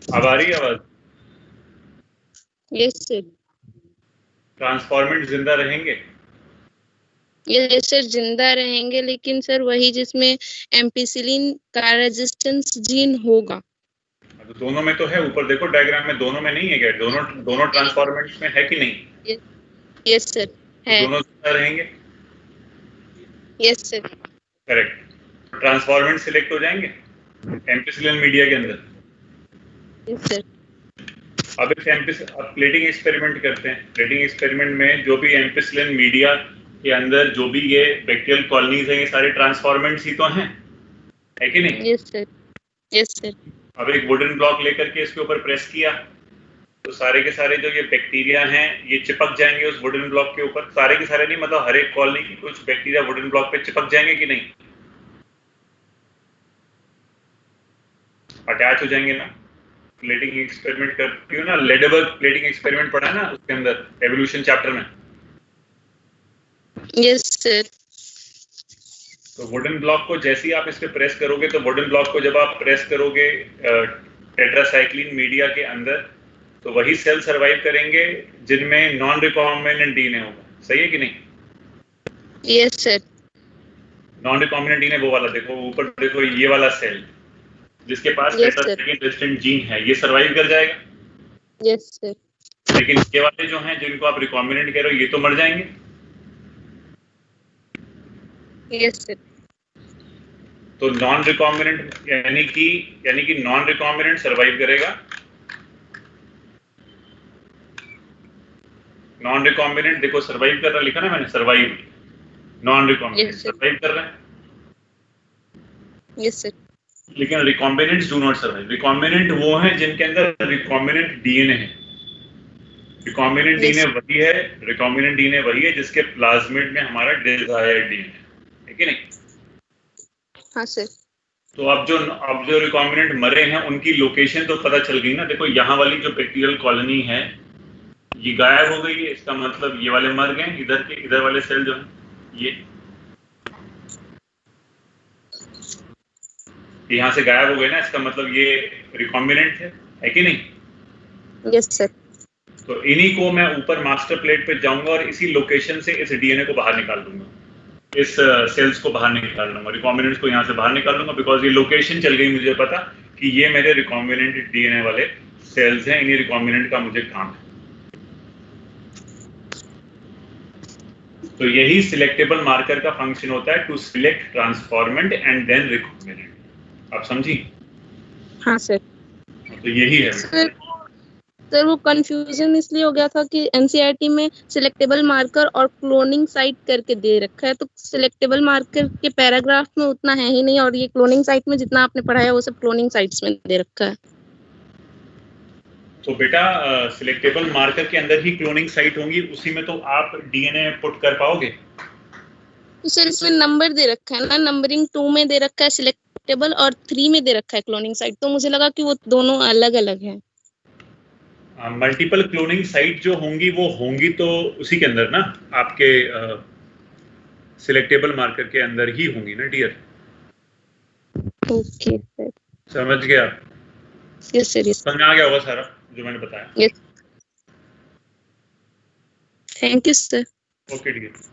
अब आ रही है आवाज? Yes sir. ट्रांसफॉर्मेंट जिंदा रहेंगे? यस सर, जिंदा रहेंगे, लेकिन सर वही जिसमें एम्पिसिलिन का रेजिस्टेंस जीन होगा। तो दोनों में तो है, ऊपर देखो डायग्राम में, दोनों में नहीं है क्या? दोनों ट्रांसफॉर्मेंट्स में है कि नहीं? यस सर तो है। दोनों जिंदा रहेंगे। Yes sir. Correct. Transformant select हो जाएंगे एम्पिसिलिन मीडिया के अंदर। Yes sir. अब प्लेटिंग एक्सपेरिमेंट करते हैं। प्लेटिंग एक्सपेरिमेंट में जो भी एम्पिसिलिन मीडिया के अंदर जो भी ये बैक्टीरियल कॉलोनीज हैं, ये सारे ट्रांसफॉर्मेंट्स ही तो हैं, है कि नहीं? Yes sir. Yes sir. अब एक वुडन ब्लॉक लेकर के इसके ऊपर प्रेस किया तो सारे के सारे जो ये बैक्टीरिया हैं ये चिपक जाएंगे उस वुडन ब्लॉक के ऊपर। सारे के सारे नहीं, मतलब हर एक कॉलोनी की कुछ बैक्टीरिया वुडन ब्लॉक पे चिपक जाएंगे कि नहीं? अटैच हो जाएंगे ना। प्लेटिंग एक्सपेरिमेंट करती हूँ ना, लेडेबर्ग प्लेटिंग एक्सपेरिमेंट पढ़ा है ना उसके अंदर, एवोल्यूशन चैप्टर में। Yes sir. तो वुडन ब्लॉक को जैसे ही आप इस पे प्रेस करोगे, तो वुडन ब्लॉक को जब आप प्रेस करोगे टेट्रासाइक्लिन मीडिया के अंदर, तो वही सेल सर्वाइव करेंगे जिनमें नॉन रिकॉम्बिनेंट डीएनए होगा। सही है कि नहीं? Yes sir. Non recombinant DNA वो वाला देखो, ऊपर देखो, ये वाला सेल जिसके पास yes sir. Tetracycline resistant gene है, ये सर्वाइव कर जाएगा। Yes sir. लेकिन ये वाले जो हैं जिनको आप रिकॉम्बिनेंट कह रहे हो, ये तो मर जाएंगे। Yes sir. तो नॉन रिकॉम्बिनेंट यानी कि नॉन रिकॉम्बिनेंट सर्वाइव करेगा। नॉन रिकॉम्बिनेंट देखो सर्वाइव कर रहा, लिखा ना मैंने, survive. Non recombinant yes sir. Survive कर रहे हैं, यस सर। लेकिन recombinants do not survive. Recombinant वो हैं जिनके अंदर रिकॉम्बिनेंट डीएनए है। Recombinant DNA yes. वही है, रिकॉम्बिनेंट डीएनए वही है जिसके प्लाज्मिड में हमारा डिजायर्ड डीएनए है कि नहीं? हाँ सर। तो अब जो रिकॉम्बिनेंट मरे हैं उनकी लोकेशन तो पता चल गई ना। देखो यहाँ वाली जो बैक्टीरियल कॉलोनी है ये गायब हो गई है, इसका मतलब ये वाले मर गए। इधर वाले सेल जो है ये यहाँ से गायब हो गए ना, इसका मतलब ये रिकॉम्बिनेंट है कि नहीं? Yes sir. तो इन्हीं को मैं ऊपर मास्टर प्लेट पे जाऊंगा और इसी लोकेशन से इस डीएनए को बाहर निकाल दूंगा, इस सेल्स को बाहर निकाल लूंगा, रिकॉम्बिनेंट्स को यहाँ से बाहर निकाल लूंगा, बिकॉज ये लोकेशन चल गई मुझे पता कि ये मेरे रिकॉम्बिनेंट डीएनए वाले सेल्स हैं, इन्हीं रिकॉम्बिनेंट का मुझे काम है। तो यही सिलेक्टेबल मार्कर का फंक्शन होता है, to select transformant and then recombinant. आप समझी? हाँ सर। तो यही है सर वो कंफ्यूजन इसलिए हो गया था कि एनसीईआरटी में सिलेक्टेबल मार्कर और क्लोनिंग साइट करके दे रखा है, तो सिलेक्टेबल मार्कर के पैराग्राफ में उतना है ही नहीं, और ये क्लोनिंग साइट में जितना आपने पढ़ाया वो सब क्लोनिंग साइट्स में दे रखा है। तो बेटा सिलेक्टेबल मार्कर के अंदर ही क्लोनिंग साइट होंगी, उसी में तो आप डीएनए पुट कर पाओगे। तो सर इसमें नंबर दे रखा है ना, नंबरिंग 2 में दे रखा है सिलेक्टेबल और 3 में दे रखा है क्लोनिंग साइट, तो मुझे लगा कि वो दोनों अलग अलग हैं। मल्टीपल क्लोनिंग साइट जो होंगी वो होंगी तो उसी के अंदर ना, आपके सिलेक्टेबल मार्कर के अंदर ही होंगी ना डियर। Okay sir. समझ गया? Yes sir. यस। समझ आ गया होगा सारा जो मैंने बताया। Yes. Thank you sir. Okay dear.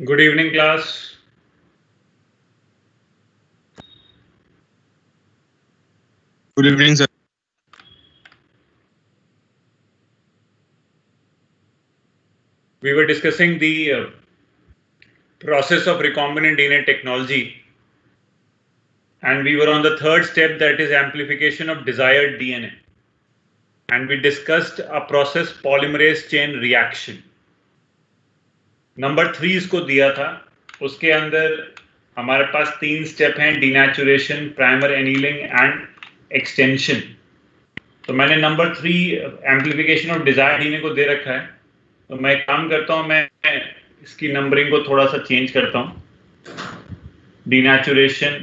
Good evening, class. Good evening, sir. We were discussing the process of recombinant DNA technology, and we were on the third step, that is amplification of desired DNA. And we discussed a process, polymerase chain reaction. Number 3 इसको दिया था, उसके अंदर हमारे पास 3 step हैं, denaturation, primer annealing and extension. तो मैंने number 3 amplification of desired DNA को दे रखा है. तो मैं काम करता हूं, मैं इसकी नंबरिंग को थोड़ा सा चेंज करता हूं. डीनेचुरेशन,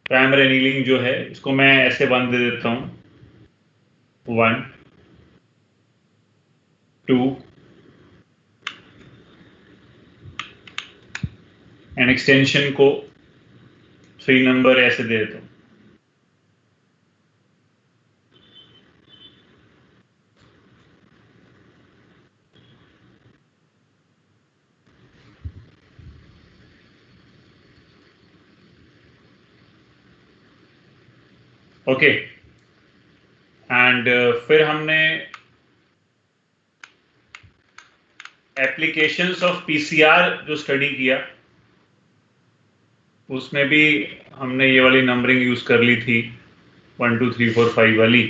प्राइमर एनीलिंग जो है इसको मैं ऐसे 1 दे देता हूं, 1 2 एंड एक्सटेंशन को 3 नंबर ऐसे दे देता हूं. ओके. एंड फिर हमने एप्लीकेशंस ऑफ पीसीआर जो स्टडी किया, उसमें भी हमने ये वाली नंबरिंग यूज कर ली थी, 1 2 3 4 5 वाली.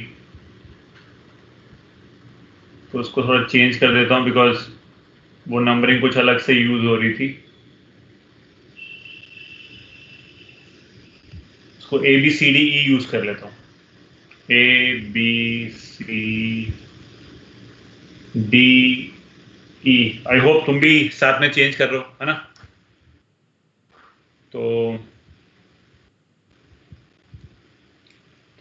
तो उसको थोड़ा चेंज कर देता हूं बिकॉज वो नंबरिंग कुछ अलग से यूज हो रही थी. उसको ABCDE यूज कर लेता हूं, ABCDE. आई होप तुम भी साथ में चेंज कर रहे हो, है ना? तो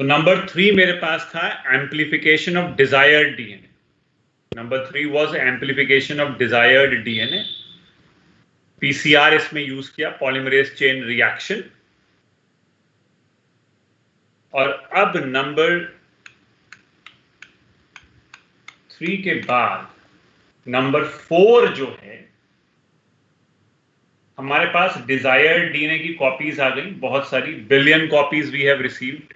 नंबर 3 मेरे पास था amplification of desired DNA. Number 3 was amplification of desired DNA. PCR इसमें यूज किया, पॉलीमरेज चेन रिएक्शन. और अब नंबर 3 के बाद नंबर 4 जो है, हमारे पास डिजायर्ड डीएनए की कॉपीज आ गई, बहुत सारी, billion copies we have received.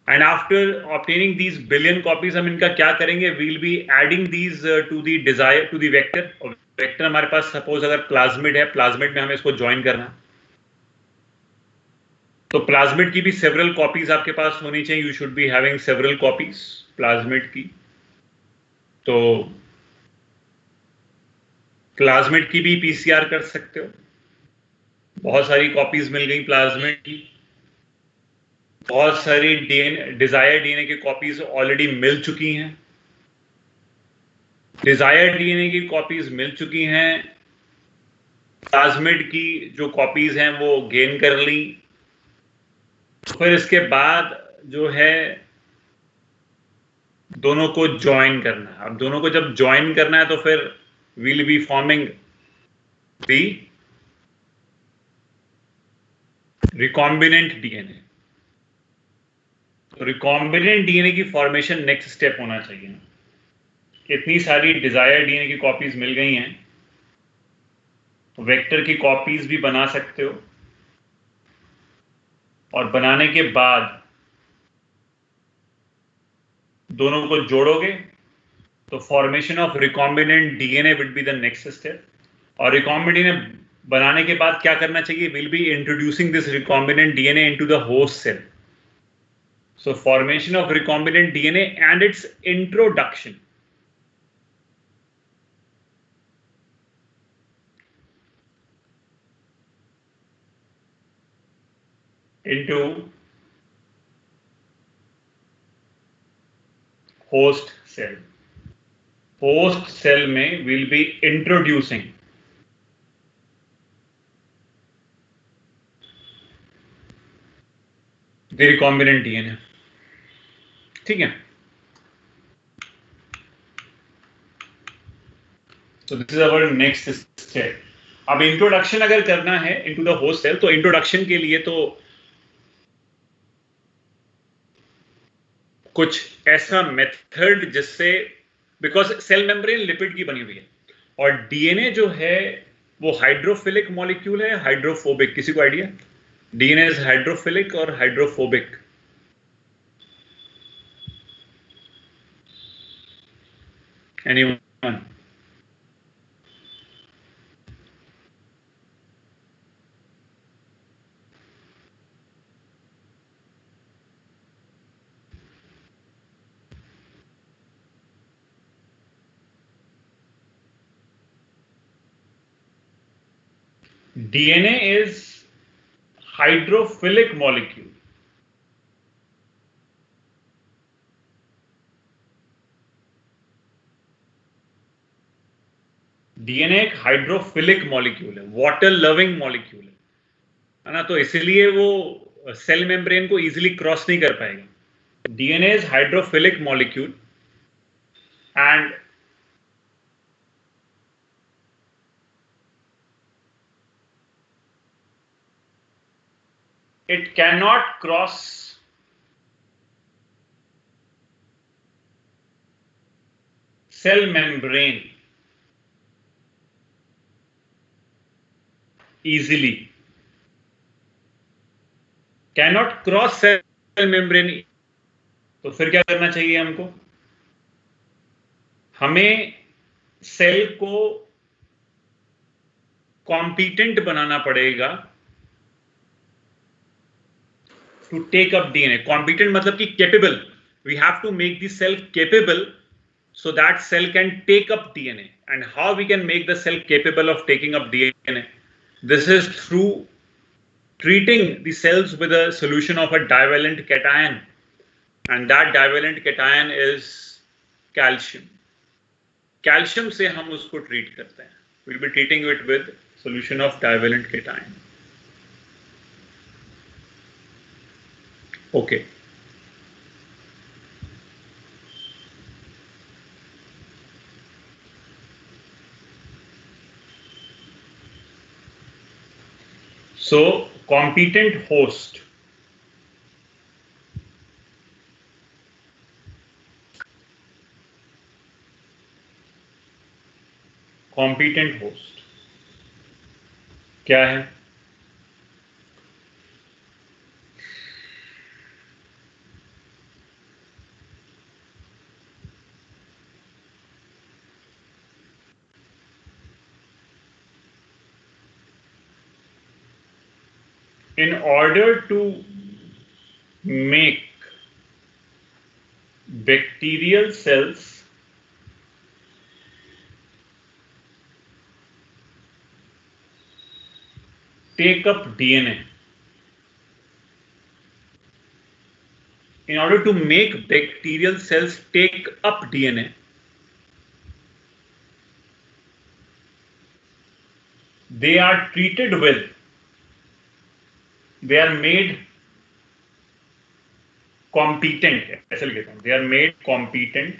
And after obtaining these billion copies हम इनका क्या करेंगे, we'll be adding these to the desire to the vector. और वेक्टर हमारे पास सपोज अगर प्लाज्मिड है, प्लाज्मिड में हमें इसको ज्वाइन करना है, तो प्लाज्मिड की भी सेवरल कॉपीज आपके पास होनी चाहिए. You should be having several copies plasmid की. तो प्लाज्मिड की भी पीसीआर कर सकते हो. बहुत सारी कॉपीज मिल गई प्लाज्मिड की. बहुत सारी डिजायर डीएनए की कॉपीज ऑलरेडी मिल चुकी हैं. डिजायर डीएनए की कॉपीज मिल चुकी हैं. प्लाज्मिड की जो कॉपीज हैं वो गेन कर ली. फिर इसके बाद जो है दोनों को ज्वाइन करना है. अब दोनों को जब ज्वाइन करना है तो फिर we'll be forming the recombinant DNA. तो recombinant DNA की फॉर्मेशन नेक्स्ट स्टेप होना चाहिए. इतनी सारी डिजायर डीएनए की कॉपीज मिल गई हैं, तो वेक्टर की कॉपीज भी बना सकते हो. और बनाने के बाद दोनों को जोड़ोगे तो formation of recombinant DNA will be the next step. और रिकॉम्बिनेंट डीएनए बनाने के बाद क्या करना चाहिए, will be introducing this recombinant DNA into the host cell. So formation of recombinant DNA and its introduction into host cell. Host cell में will be introducing the recombinant DNA. ठीक है? So this is our next step. अब introduction अगर करना है into the host cell, तो introduction के लिए तो कुछ ऐसा मेथड जिससे, बिकॉज सेल मेम्ब्रेन लिपिड की बनी हुई है, और डीएनए जो है वो हाइड्रोफिलिक मॉलिक्यूल है, हाइड्रोफोबिक, किसी को आइडिया? डीएनए इज हाइड्रोफिलिक और hydrophobic? Anyone? DNA is hydrophilic molecule. DNA एक हाइड्रोफिलिक मॉलिक्यूल है, वाटर लविंग मॉलिक्यूल है ना, तो इसलिए वो सेल मेम्ब्रेन को इजीली क्रॉस नहीं कर पाएगा। DNA is hydrophilic molecule and it cannot cross cell membrane easily. Cannot cross cell membrane. तो फिर क्या करना चाहिए हमको? हमें सेल को कॉम्पिटेंट बनाना पड़ेगा to take up DNA. Competent मतलब कि capable. We have to make the cell capable so that cell can take up DNA. And how we can make the cell capable of taking up DNA? This is through treating the cells with a solution of a divalent cation. And that divalent cation is calcium. Calcium से हम उसको treat करते हैं. We'll be treating it with solution of divalent cation. Okay. So, competent host. Competent host क्या है? In order to make bacterial cells take up DNA, in order to make bacterial cells take up DNA, they are treated with, they are made competent, ऐसे लिखते हैं, they are made competent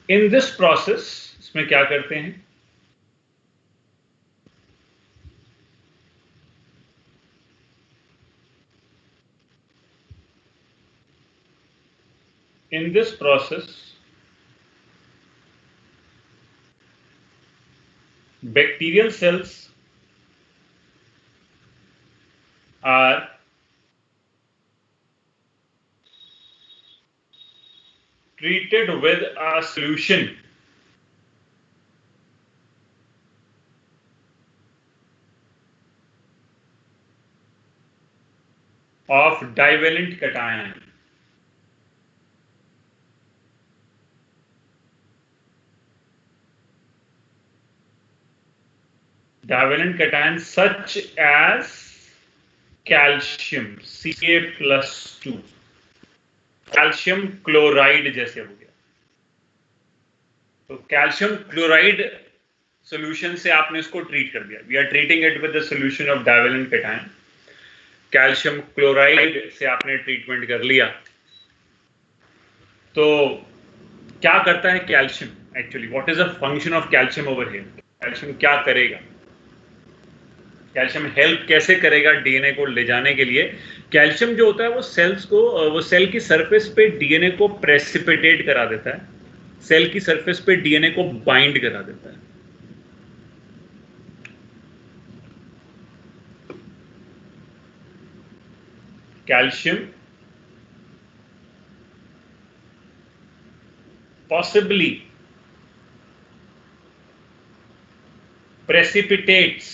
in this process. इसमें क्या करते हैं? In this process, bacterial cells are treated with a solution of divalent cation. Divalent cation such as calcium, Ca+2, calcium chloride जैसे हो गया। तो कैल्शियम क्लोराइड सॉल्यूशन से आपने इसको ट्रीट कर दिया। We are treating it with the solution of divalent cation. Calcium chloride से आपने ट्रीटमेंट कर लिया। तो क्या करता है calcium actually? What is the function of calcium over here? Calcium क्या करेगा? कैल्शियम हेल्प कैसे करेगा डीएनए को ले जाने के लिए? कैल्शियम जो होता है वो वो सेल की सरफेस पे डीएनए को प्रेसिपिटेट करा देता है, सेल की सरफेस पे डीएनए को बाइंड करा देता है। Calcium possibly precipitates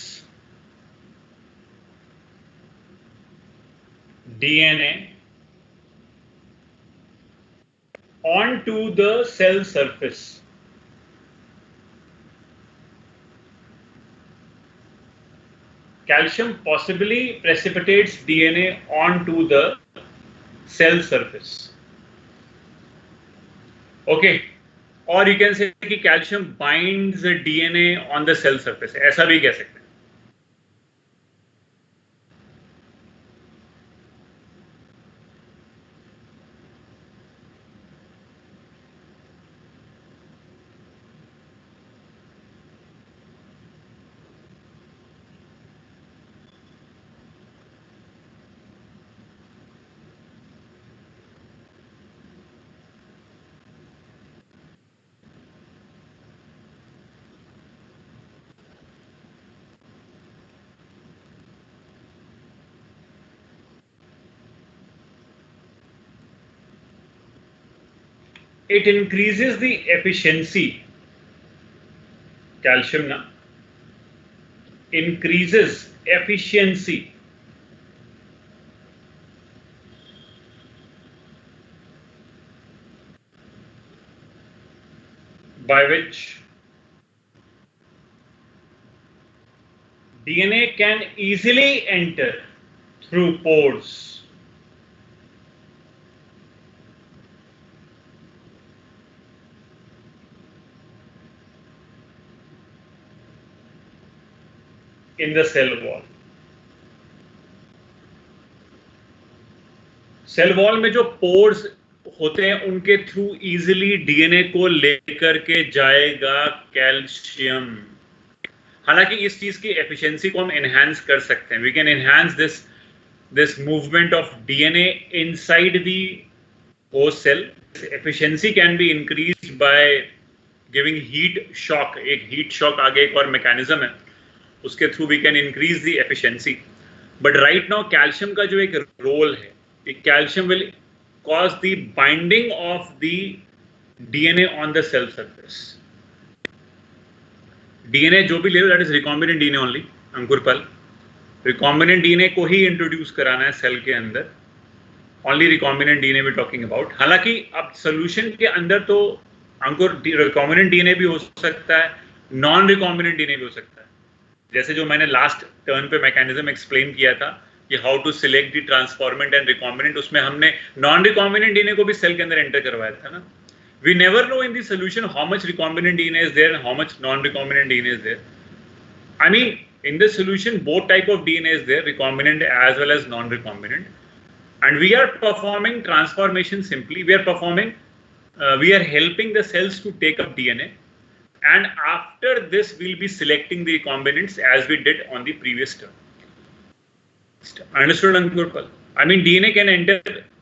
DNA onto the cell surface. Calcium possibly precipitates DNA onto the cell surface. Okay. और यू कैन से कि calcium binds DNA on the cell surface, ऐसा भी कह सकते हैं। It increases the efficiency. Calcium na increases efficiency by which DNA can easily enter through pores. In the cell wall. Cell wall में जो pores होते हैं उनके थ्रू इजीली डीएनए को लेकर के जाएगा कैल्शियम। हालांकि इस चीज की एफिशिएंसी को हम एनहांस कर सकते हैं। We can enhance this movement of DNA inside the host cell. Efficiency can be increased by giving heat shock. एक हीट शॉक आगे एक और मैकेनिज्म है, उसके through we can increase the efficiency. But right now calcium का जो एक role है, calcium will cause the binding of the DNA on the cell surface. DNA जो भी ले लो, that is recombinant DNA only, अंकुरपल। recombinant DNA को ही introduce कराना है सेल के अंदर। only recombinant DNA we talking about। हालांकि अब सोल्यूशन के अंदर तो अंकुर recombinant DNA भी हो सकता है, नॉन recombinant DNA भी हो सकता है। जैसे जो मैंने लास्ट टर्न पे मैकेनिज्म एक्सप्लेन किया था कि how to select the transformant and recombinant, उसमें हमने नॉन रिकॉम्बिनेंट डीएनए को भी सेल के अंदर एंटर करवाया था ना। We never know in the solution how much recombinant DNA is there and how much non recombinant DNA is there. I mean in the solution both type of DNA is there, recombinant as well as non recombinant, and we are performing transformation simply. We are helping the cells to take up DNA, and after this we'll be selecting the recombinants as we did on the previous term. Understood, Ankurpal? I mean, DNA can enter,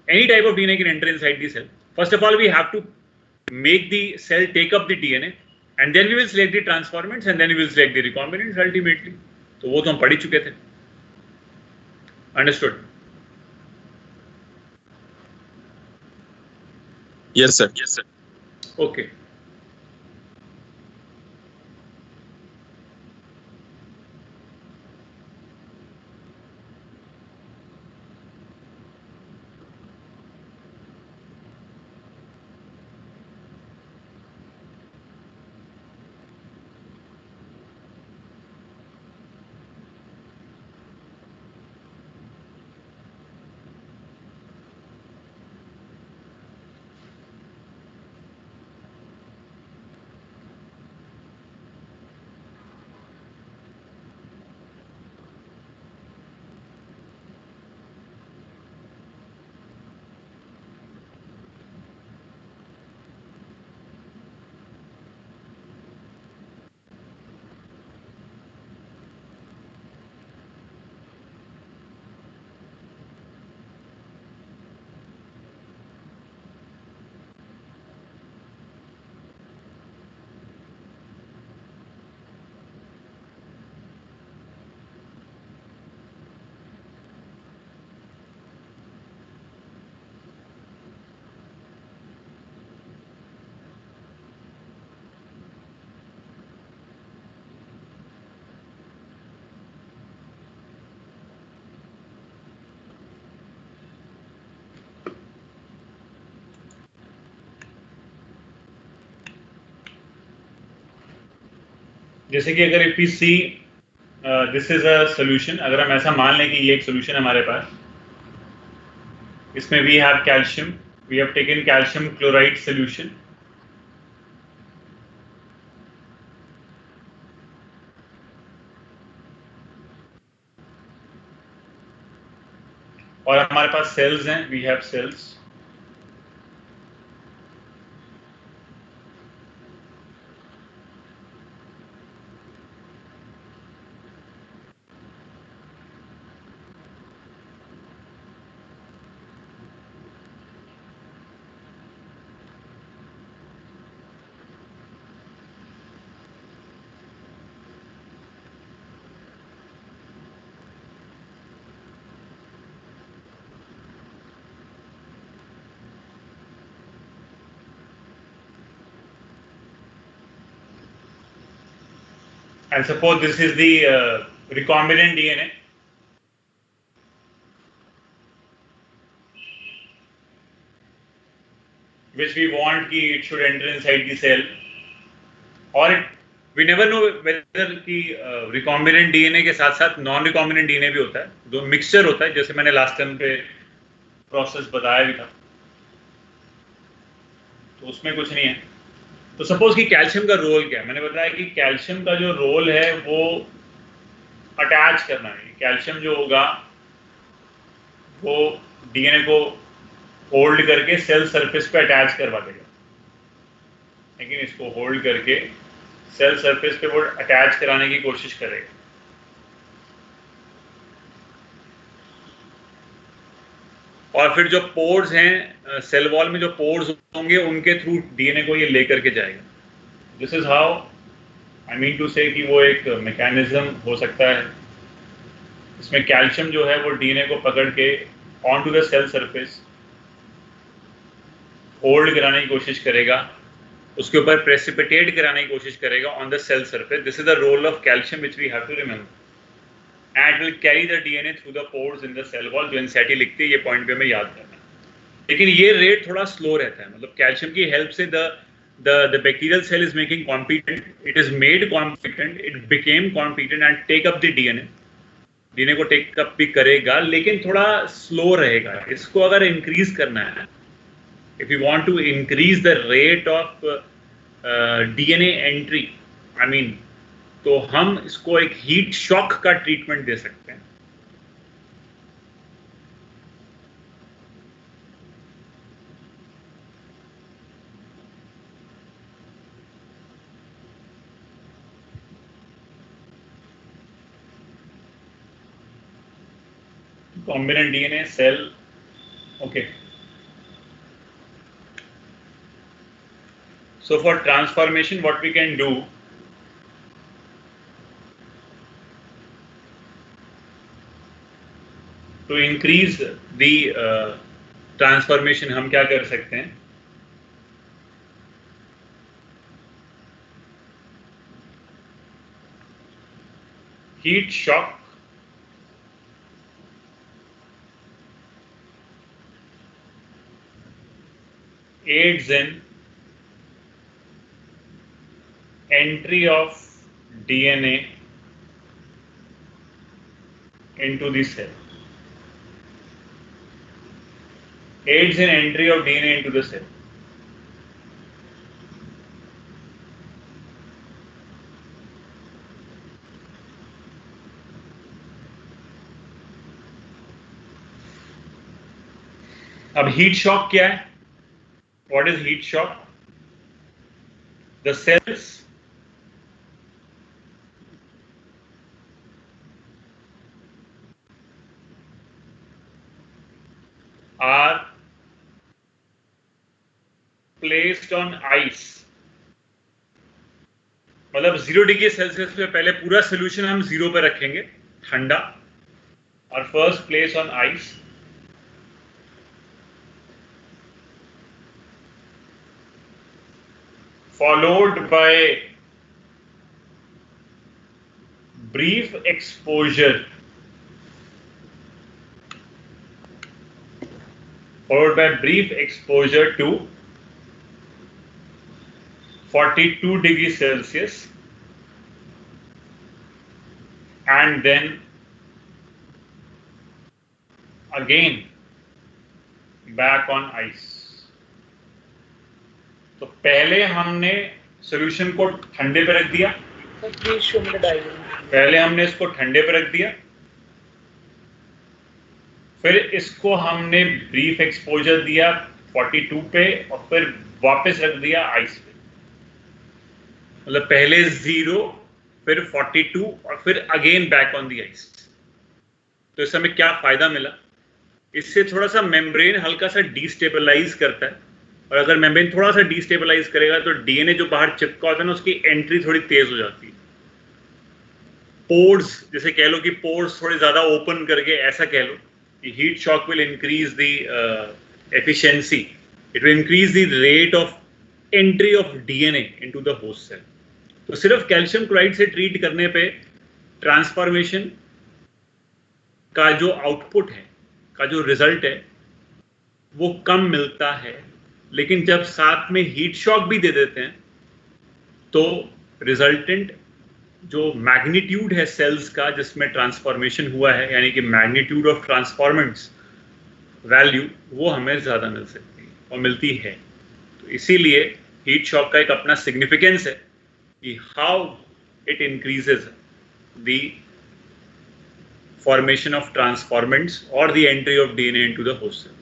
any type of DNA can enter inside the cell. First of all, we have to make the cell take up the DNA, and then we will select the transformants, and then we will select the recombinants ultimately. तो वो तो हम पढ़ ही चुके थे। Understood? Yes, sir. Yes, sir. Okay. जैसे कि अगर if we see this is a solution, अगर हम ऐसा मान लें कि ये एक solution है हमारे पास, इसमें we have calcium, we have taken calcium chloride solution, और हमारे पास cells हैं, we have cells, and suppose this is the recombinant DNA, which we want कि it should enter inside the cell, और we never know whether कि recombinant DNA के साथ साथ non recombinant DNA भी होता है, दो मिक्सचर होता है, जैसे मैंने लास्ट टाइम पे प्रोसेस बताया भी था, तो उसमें कुछ नहीं है। तो सपोज कि कैल्शियम का रोल क्या है, मैंने बताया कि कैल्शियम का जो रोल है वो अटैच करना है। कैल्शियम जो होगा वो डीएनए को होल्ड करके सेल सरफेस पे अटैच करवा देगा, लेकिन इसको होल्ड करके सेल सरफेस पे वो अटैच कराने की कोशिश करेगा। और फिर जो पोर्स हैं सेल वॉल में, जो पोर्स होंगे उनके थ्रू डीएनए को ये लेकर के जाएगा। This is how I mean to say कि वो एक मैकेनिज्म हो सकता है। इसमें कैल्शियम जो है वो डीएनए को पकड़ के on to the cell surface hold कराने की कोशिश करेगा, उसके ऊपर प्रेसिपिटेट कराने की कोशिश करेगा on the cell surface. This is the role of calcium which we have to remember, and will carry the DNA through the pores in the cell wall। जो एनसीईआरटी लिखती है ये पॉइंट पे हमें याद करना है, लेकिन ये रेट थोड़ा स्लो रहता है। मतलब कैल्शियम की हेल्प से the bacterial cell is making competent, it is made competent, it became competent and take up the DNA को टेक अप भी करेगा, लेकिन थोड़ा स्लो रहेगा। इसको अगर इंक्रीज करना है, if you want to increase the rate of DNA entry, I mean, तो हम इसको एक हीट शॉक का ट्रीटमेंट दे सकते हैं। Combinant DNA cell, okay. So for transformation what we can do, to increase the transformation, हम क्या कर सकते हैं? Heat shock, aids in entry of DNA into the cell. Aids in entry of DNA into the cell. अब heat shock क्या है? What is heat shock? The cells are placed on ice, मतलब 0 degree Celsius पे पहले पूरा solution हम 0 पे रखेंगे ठंडा, और first place on ice, followed by brief exposure, to 42 degrees Celsius and then again back on ice. तो पहले हमने सॉल्यूशन को ठंडे पे रख दिया, पहले हमने इसको ठंडे पे रख दिया, फिर इसको हमने ब्रीफ एक्सपोजर दिया 42 पे और फिर वापस रख दिया आइस पे। मतलब पहले 0, फिर 42 और फिर again back on the ice. तो इस समय क्या फायदा मिला? इससे थोड़ा सा मेम्ब्रेन हल्का सा डिस्टेबलाइज करता है, और अगर मेम्ब्रेन थोड़ा सा डिस्टेबलाइज करेगा तो डीएनए जो बाहर चिपका होता है ना, उसकी एंट्री थोड़ी तेज हो जाती है। पोर्स, जैसे कह लो कि पोर्स थोड़े ज्यादा ओपन करके, ऐसा कह लो कि heat shock will increase the efficiency, it will increase the rate of entry of DNA into the host cell. तो सिर्फ कैल्शियम क्लोराइड से ट्रीट करने पे ट्रांसफॉर्मेशन का जो आउटपुट है, का जो रिजल्ट है, वो कम मिलता है, लेकिन जब साथ में हीट शॉक भी दे देते हैं तो रिजल्टेंट जो मैग्नीट्यूड है सेल्स का जिसमें ट्रांसफॉर्मेशन हुआ है, यानी कि मैग्नीट्यूड ऑफ ट्रांसफॉर्मेंट्स वैल्यू, वो हमें ज़्यादा मिल सकती है और मिलती है। तो इसीलिए हीट शॉक का एक अपना सिग्निफिकेंस है कि how it increases the formation of transformants और the entry of DNA into the host cell.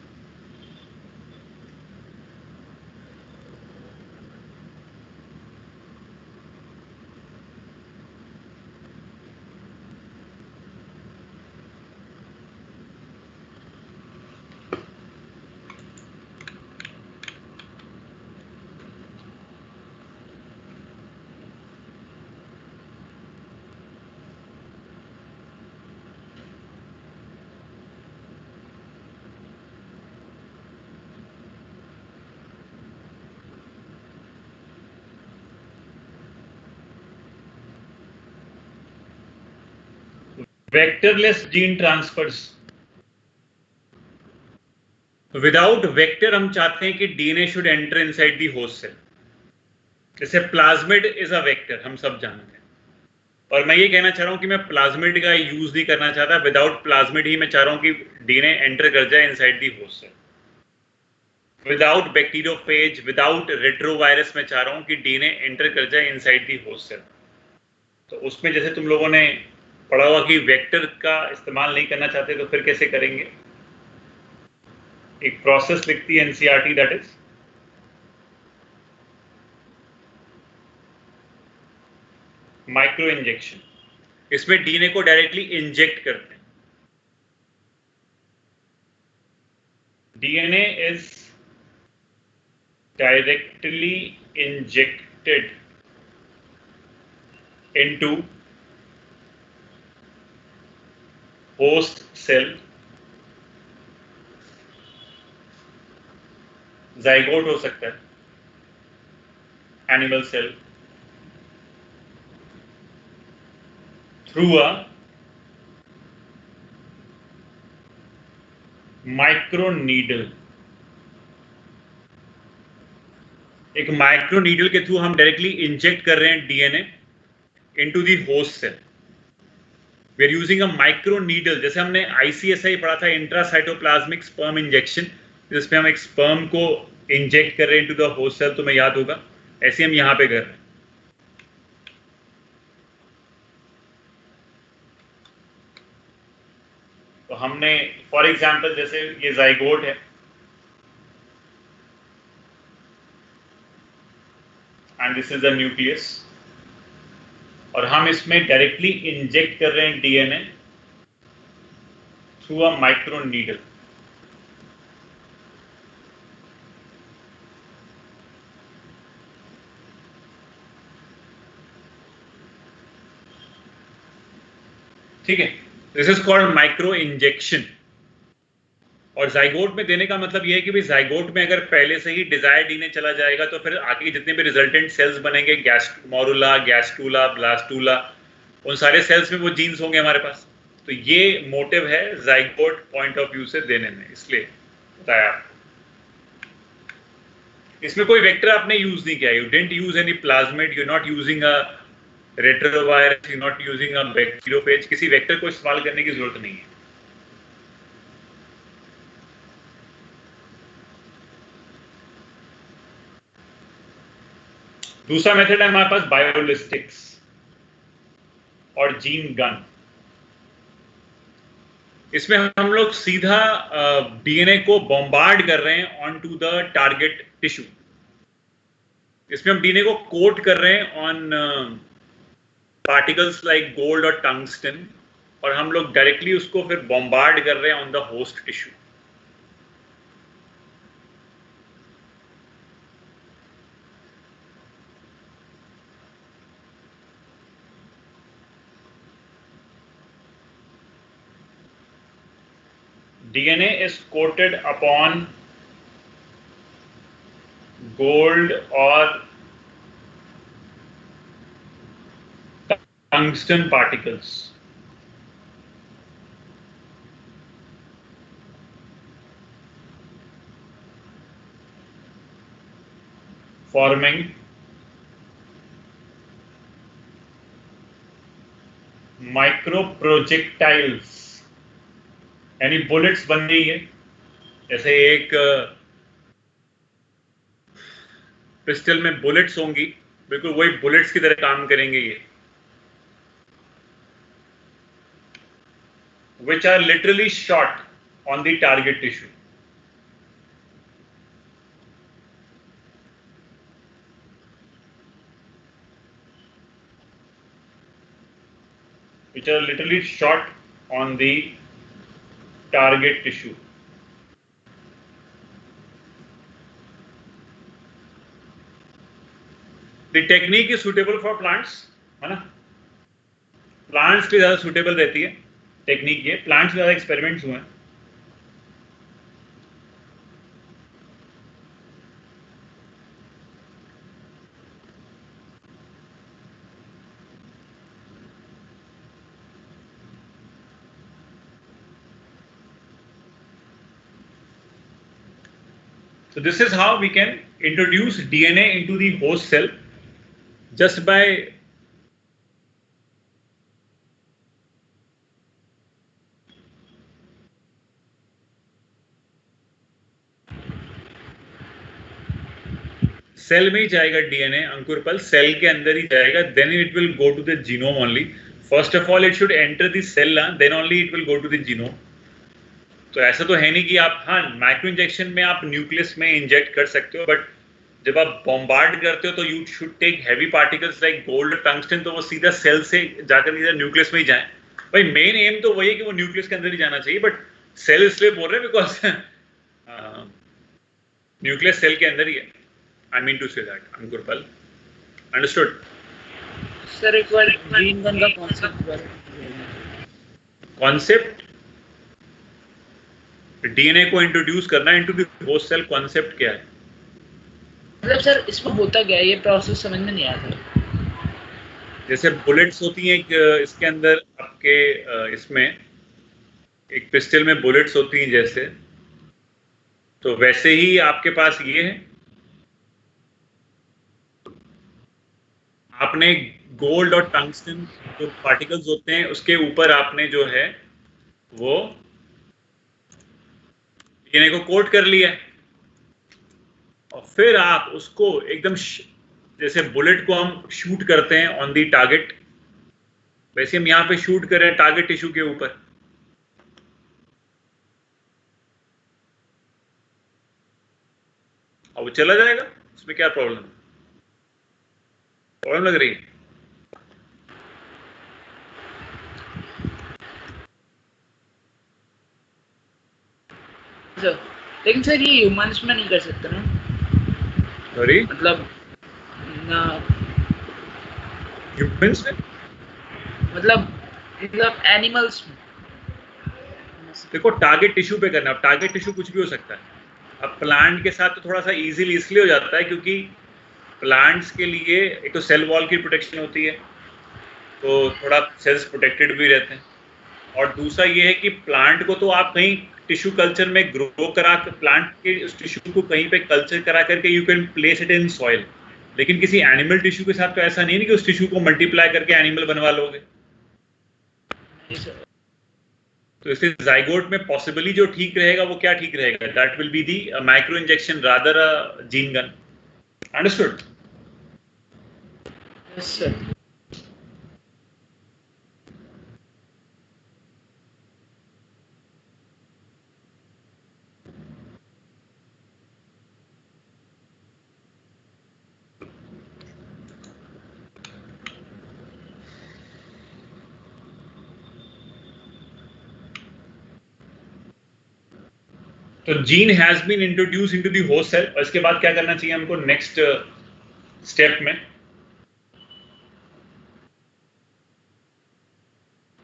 Vectorless gene transfers, without vector हम चाहते हैं कि DNA should enter inside the host cell. जैसे प्लाज्मिड इज अ वेक्टर, हम सब जानते हैं, और मैं ये कहना चाह रहा हूं कि मैं प्लाज्मिड का यूज नहीं करना चाहता, विदाउट प्लाज्मिड ही मैं चाह रहा हूं कि डीएनए एंटर कर जाए inside the host cell. Without bacteriophage, without retrovirus मैं चाह रहा हूं कि डीएनए एंटर कर जाए इनसाइड द होस्ट सेल। तो उसमें जैसे तुम लोगों ने पढ़ा हुआ कि वेक्टर का इस्तेमाल नहीं करना चाहते, तो फिर कैसे करेंगे? एक प्रोसेस लिखती है NCERT, that is micro injection. इसमें डीएनए को डायरेक्टली इंजेक्ट करते हैं। DNA is directly injected into host cell, zygote हो सकता है, animal cell, through a micro needle. एक माइक्रो नीडल के थ्रू हम डायरेक्टली इंजेक्ट कर रहे हैं DNA into the host cell. We are using a micro needle, जैसे हमने आईसीएसआई पढ़ा था, इंट्रासाइटोप्लाज्मिक स्पर्म इंजेक्शन, जिसमें हम एक स्पर्म को इंजेक्ट कर रहे हैं इनटू द होस्ट सेल, तुम्हें याद होगा, ऐसे हम यहां पे कर रहे हैं। तो हमने फॉर एग्जांपल जैसे ये जाइगोट है and this is the nucleus, और हम इसमें डायरेक्टली इंजेक्ट कर रहे हैं DNA through a micro needle. ठीक है, this is called micro injection. और जाइगोट में देने का मतलब यह है कि भाई जाइगोट में अगर पहले से ही डिजायर डीएनए चला जाएगा तो फिर आगे जितने भी रिजल्टेंट सेल्स बनेंगे, मोरुला, गैस्टूला, ब्लास्टूला, उन सारे सेल्स में वो जीन्स होंगे हमारे पास। तो ये मोटिव है जाइगोट पॉइंट ऑफ व्यू से देने में, इसलिए बताया। इसमें कोई वेक्टर आपने यूज नहीं किया, you didn't use any plasmid, you not using a retrovirus, you not using a bacteriophage, किसी वेक्टर को इस्तेमाल करने की जरूरत नहीं है। दूसरा मेथड है हमारे पास बायोलिस्टिक्स और जीन गन। इसमें हम लोग सीधा डीएनए को बॉम्बार्ड कर रहे हैं on to the target tissue. इसमें हम डीएनए को कोट कर रहे हैं ऑन पार्टिकल्स लाइक गोल्ड और टंगस्टन, और हम लोग डायरेक्टली उसको फिर बॉम्बार्ड कर रहे हैं on the host tissue. DNA is coated upon gold or tungsten particles, forming microprojectiles, यानी बुलेट्स बन गई है। जैसे एक पिस्टल में बुलेट्स होंगी, बिल्कुल वही बुलेट्स की तरह काम करेंगे ये, which are literally shot on the target tissue. Which are literally shot on the target tissue. The technique is suitable for plants, है ना? प्लांट्स के ज्यादा सुटेबल रहती है टेक्निक ये, प्लांट्स में ज्यादा एक्सपेरिमेंट्स हुए हैं। So this is how we can introduce DNA into the host cell just by cell में ही जाएगा डीएनए, अंकुर पल सेल के अंदर ही जाएगा, then it will go to the genome only. First of all it should enter the cell, then only it will go to the genome. तो ऐसा तो है नहीं कि आप, हाँ माइक्रो इंजेक्शन में आप न्यूक्लियस में इंजेक्ट कर सकते हो, बट जब आप बॉम्बार्ड करते हो तो you should take heavy particles like gold tungsten, तो वो सीधा सेल से जाकर सीधा न्यूक्लियस में ही जाए। भाई मेन एम तो वही है कि वो न्यूक्लियस के अंदर ही जाना चाहिए, बट सेल इसलिए बोल रहे हैं बिकॉज न्यूक्लियस सेल के अंदर ही है। I mean to say that, Ankur Pal, understood? Sir एक बार जीन गन का कॉन्सेप्ट डीएनए को इंट्रोड्यूस करना into the host cell, concept क्या है? मतलब सर इसमें होता क्या है, ये प्रोसेस समझ में नहीं आता। जैसे बुलेट्स होती हैं इसके अंदर आपके इसमें एक पिस्टल में बुलेट्स होती हैं जैसे, तो वैसे ही आपके पास ये है, आपने गोल्ड और टंगस्टन जो पार्टिकल्स होते हैं उसके ऊपर आपने जो है वो डीएनए को कोट कर लिया, और फिर आप उसको एकदम जैसे बुलेट को हम शूट करते हैं ऑन दी टारगेट, वैसे हम यहाँ पे शूट कर रहे हैं टारगेट टिश्यू के ऊपर। और वो चला जाएगा, उसमें क्या प्रॉब्लम लग रही है? लेकिन सर ये ह्यूमंस में नहीं कर सकते ना? सॉरी, मतलब ना ह्यूमंस में, मतलब एनिमल्स में। देखो टारगेट टिश्यू पे करना, अब टारगेट टिश्यू कुछ भी हो सकता है। अब प्लांट के साथ तो थोड़ा सा इजीली इसलिए हो जाता है क्योंकि प्लांट्स के लिए एक तो सेल वॉल की प्रोटेक्शन होती है, तो थोड़ा सेल्स प्रोटेक्टेड भी रहते हैं, और दूसरा ये है कि प्लांट को तो आप कहीं टिश्यू कल्चर में ग्रो करा, प्लांट के उस टिश्यू को कहीं पे कल्चर करा करके you can place it in soil, लेकिन किसी एनिमल टिश्यू के साथ तो ऐसा नहीं है कि उस टिश्यू को मल्टीप्लाई करके एनिमल बनवा लोगे। तो इसलिए जाइगोट में पॉसिबली जो ठीक रहेगा वो क्या ठीक रहेगा, that will be the micro injection rather a gene gun. Understood? Yes sir. तो gene has been introduce into the host cell, और इसके बाद क्या करना चाहिए हमको नेक्स्ट स्टेप में?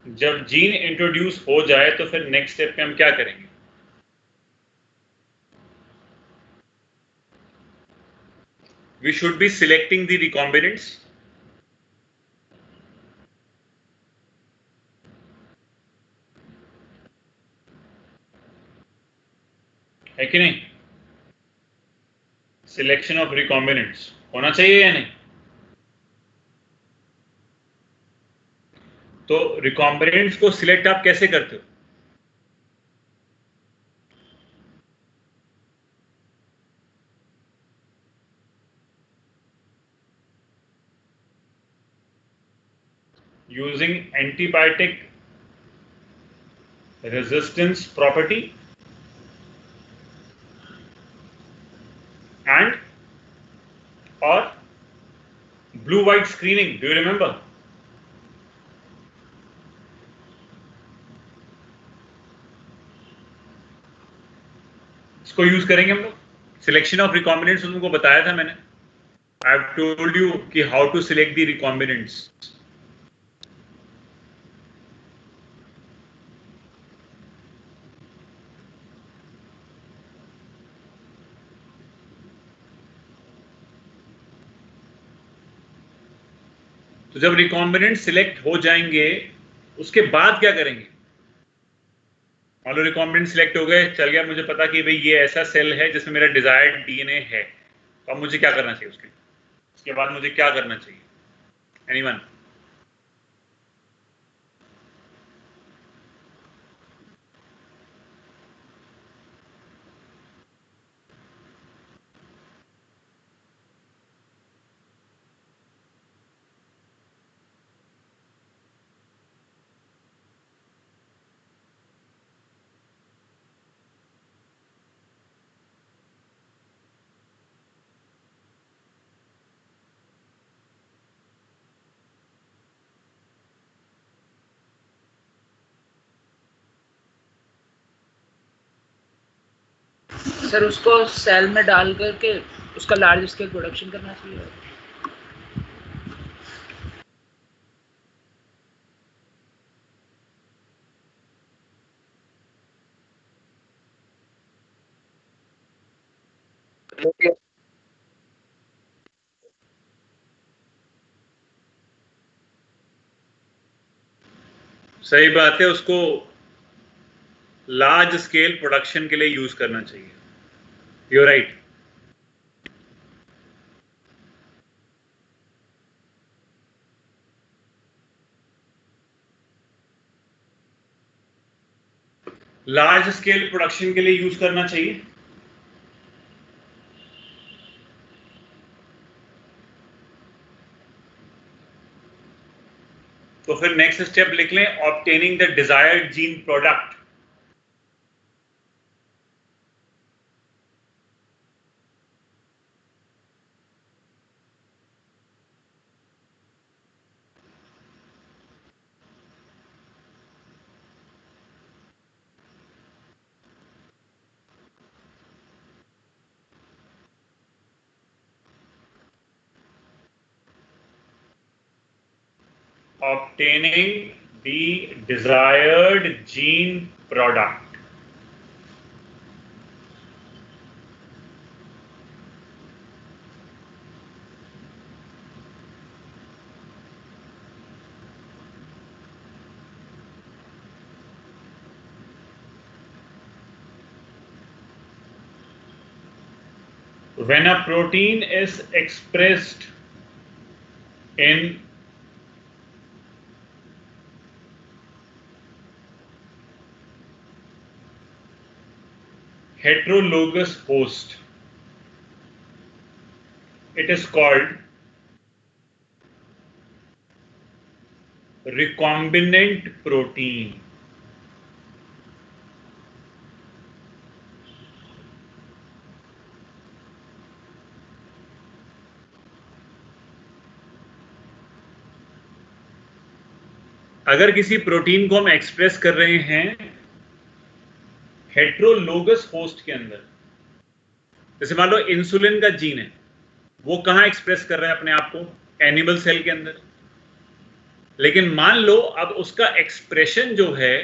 जब जीन इंट्रोड्यूस हो जाए तो फिर नेक्स्ट स्टेप में हम क्या करेंगे? We should be selecting the recombinants. है कि नहीं? सिलेक्शन ऑफ रिकॉम्बिनेंट्स होना चाहिए या नहीं? तो रिकॉम्बिनेंट्स को सिलेक्ट आप कैसे करते हो? Using antibiotic resistance property and or blue white screening. Do you remember? इसको यूज करेंगे हम लोग। सिलेक्शन ऑफ रिकॉम्बिनेंट्स तुमको बताया था मैंने। आई हैव टोल्ड यू कि how to select the recombinants. तो जब रिकॉम्बिनेंट सिलेक्ट हो जाएंगे उसके बाद क्या करेंगे? मान लो रिकॉम्बिनेंट सिलेक्ट हो गए, चल गया, मुझे पता कि भाई ये ऐसा सेल है जिसमें मेरा डिजायर्ड डीएनए है, तो अब मुझे क्या करना चाहिए उसके बाद मुझे क्या करना चाहिए? एनीवन? सर उसको सेल में डाल करके उसका लार्ज स्केल प्रोडक्शन करना चाहिए। सही बात है, उसको लार्ज स्केल प्रोडक्शन के लिए यूज करना चाहिए। You right. Large scale production के लिए यूज करना चाहिए। तो फिर नेक्स्ट स्टेप लिख लें, obtaining the desired gene product. Obtaining the desired gene product. When a protein is expressed in heterologous host, it is called recombinant protein. अगर किसी प्रोटीन को हम एक्सप्रेस कर रहे हैं हेट्रोलोगस होस्ट के अंदर, जैसे मान लो इंसुलिन का जीन है, वो कहां एक्सप्रेस कर रहा है अपने आप को? एनिमल सेल के अंदर। लेकिन मान लो अब उसका एक्सप्रेशन जो है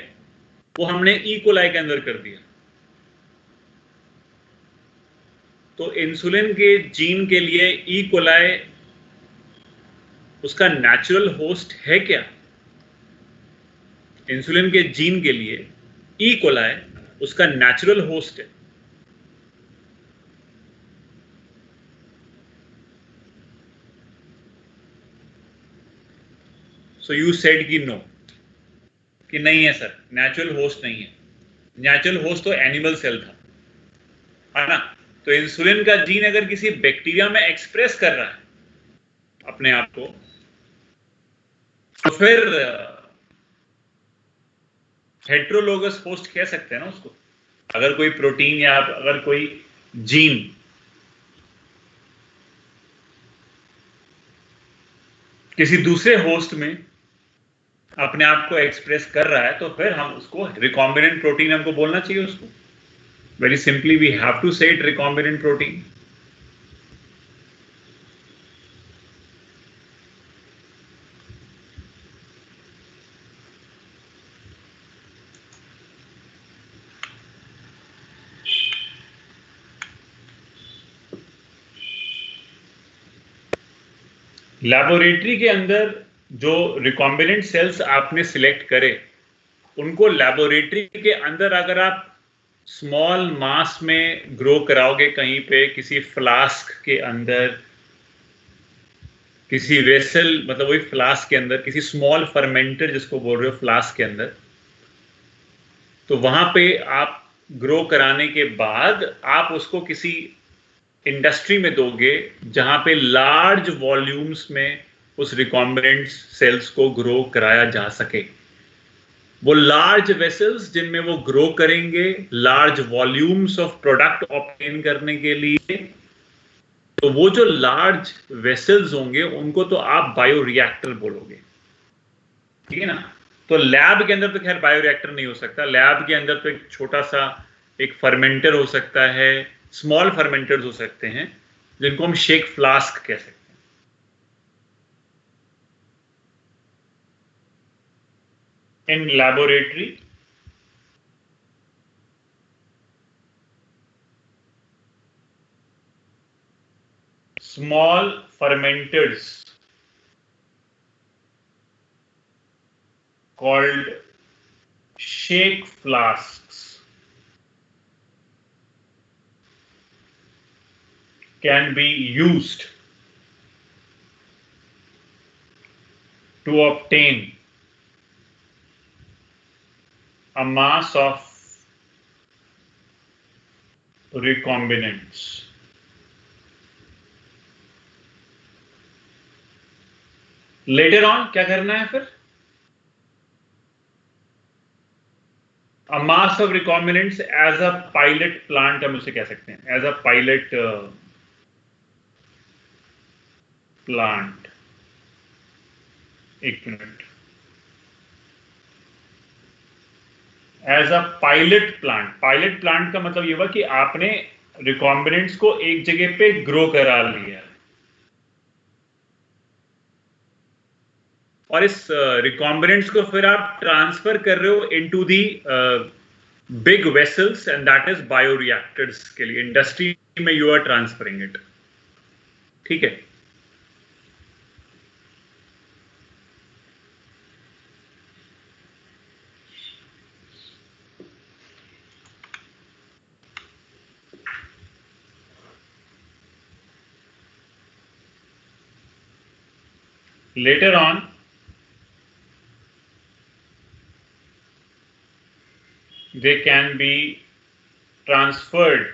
वो हमने ई कोलाई के अंदर कर दिया, तो इंसुलिन के जीन के लिए ई कोलाई उसका नेचुरल होस्ट है क्या? इंसुलिन के जीन के लिए ई कोलाई उसका नेचुरल होस्ट है। सो यू सेड कि नो, कि नहीं है सर, नेचुरल होस्ट नहीं है। नेचुरल होस्ट तो एनिमल सेल था, है ना? तो इंसुलिन का जीन अगर किसी बैक्टीरिया में एक्सप्रेस कर रहा है अपने आप को, तो फिर हेट्रोलोगस होस्ट कह सकते हैं ना उसको। अगर कोई प्रोटीन या अगर कोई जीन किसी दूसरे होस्ट में अपने आप को एक्सप्रेस कर रहा है, तो फिर हम उसको रिकॉम्बिनेंट प्रोटीन हमको बोलना चाहिए उसको। Very simply we have to say it recombinant protein. Laboratory के अंदर जो रिकॉम्बिनेंट सेल्स आपने सिलेक्ट करे, उनको लैबोरेटरी के अंदर अगर आप स्मॉल मास में ग्रो कराओगे कहीं पे, किसी फ्लास्क के अंदर, किसी वेसल, मतलब वही फ्लास्क के अंदर, किसी स्मॉल फर्मेंटर जिसको बोल रहे हो फ्लास्क के अंदर, तो वहां पे आप ग्रो कराने के बाद आप उसको किसी इंडस्ट्री में दोगे जहां पे लार्ज वॉल्यूम्स में उस रिकॉम्बिनेंट सेल्स को ग्रो कराया जा सके। वो लार्ज वेसल्स जिनमें वो ग्रो करेंगे large volumes of product obtain करने के लिए, तो वो जो लार्ज वेसल्स होंगे उनको तो आप बायोरिएक्टर बोलोगे, ठीक है ना? तो लैब के अंदर तो खैर बायोरिएक्टर नहीं हो सकता। लैब के अंदर तो एक छोटा सा एक फर्मेंटर हो सकता है, स्मॉल फर्मेंटर्स हो सकते हैं जिनको हम शेक फ्लास्क कह सकते हैं। इन laboratory small fermenters called shake flasks can be used to obtain a mass of recombinants. Later on क्या करना है फिर? A mass of recombinants as a pilot plant हम उसे कह सकते हैं, as a pilot plant। एक minute, as a pilot plant. Pilot plant का मतलब ये हुआ कि आपने रिकॉम्बिनेंट्स को एक जगह पे ग्रो करा लिया और इस रिकॉम्बिनेंट्स को फिर आप ट्रांसफर कर रहे हो into the big vessels, and that is bioreactors के लिए। इंडस्ट्री में यू आर ट्रांसफरिंग इट, ठीक है? later on they can be transferred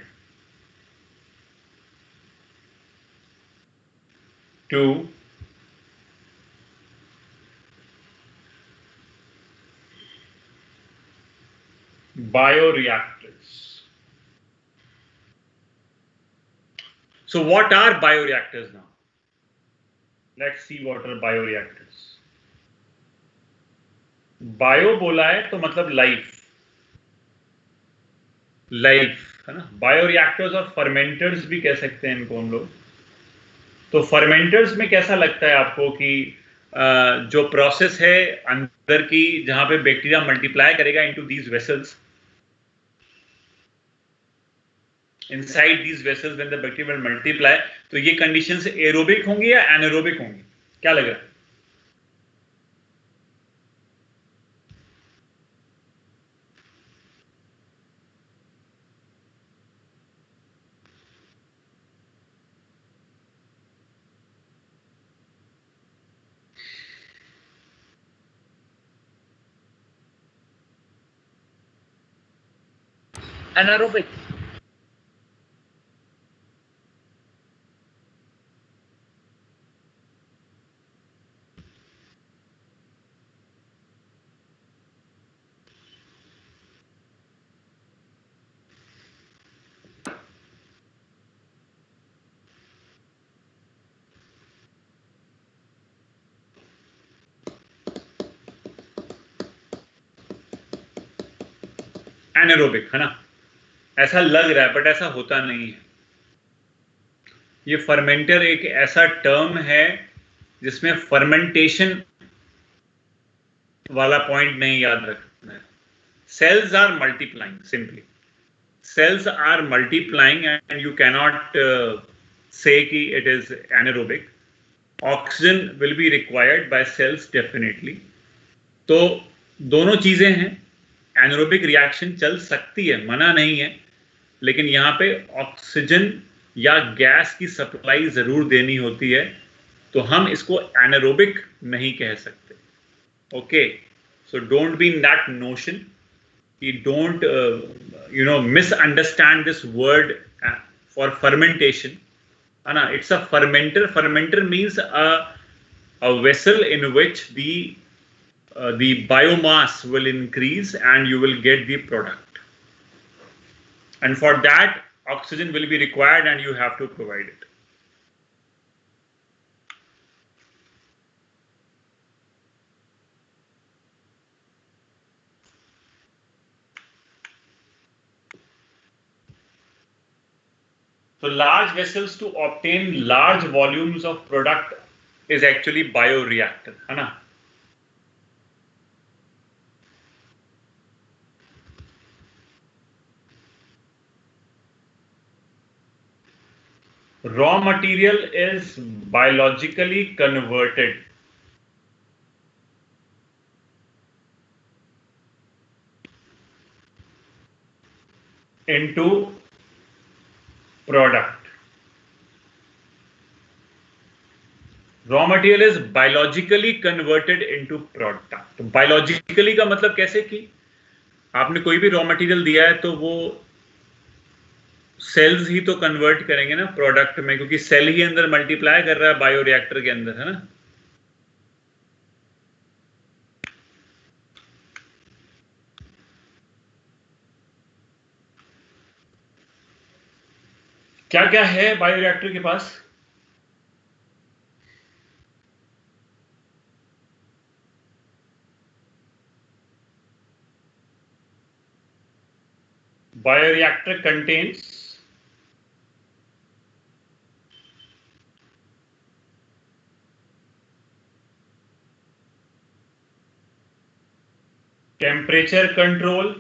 to bioreactors. So what are bioreactors now? Let's see what are bioreactors. Bio बोला है तो मतलब life है ना. बायोरिएक्टर्स और फर्मेंटर्स भी कह सकते हैं इनको हम लोग. तो फर्मेंटर्स में कैसा लगता है आपको कि जो प्रोसेस है अंदर की जहां पे बैक्टीरिया मल्टीप्लाई करेगा into these vessels, inside these vessels when the bacteria will multiply, तो ये कंडीशंस एरोबिक होंगी या एनारोबिक होंगी? क्या लग रहा है? anaerobic. एनारोबिक है ना, ऐसा लग रहा है बट ऐसा होता नहीं है. ये फर्मेंटर एक ऐसा टर्म है जिसमें फर्मेंटेशन वाला पॉइंट नहीं याद रखना है. Cells are multiplying, simply cells are multiplying and you cannot say कि it is anaerobic. Oxygen will be required by cells definitely. तो दोनों चीजें हैं. एनारोबिक रिएक्शन चल सकती है, मना नहीं है, लेकिन यहाँ पे ऑक्सीजन या गैस की सप्लाई जरूर देनी होती है, तो हम इसको एनारोबिक नहीं कह सकते. Okay, so don't be in that notion. You don't misunderstand this word for fermentation. It's a fermenter. Fermenter means a vessel in which the biomass will increase and you will get the product, and for that oxygen will be required and you have to provide it. So large vessels to obtain large volumes of product is actually bioreactor, है ना. Raw material is biologically converted into product. Raw material is biologically converted into product. Biologically का मतलब कैसे कि आपने कोई भी raw material दिया है तो वो सेल्स ही तो कन्वर्ट करेंगे ना प्रोडक्ट में, क्योंकि सेल ही अंदर मल्टीप्लाई कर रहा है बायोरिएक्टर के अंदर, है ना. क्या क्या है बायोरिएक्टर के पास? Bioreactor contains temperature control,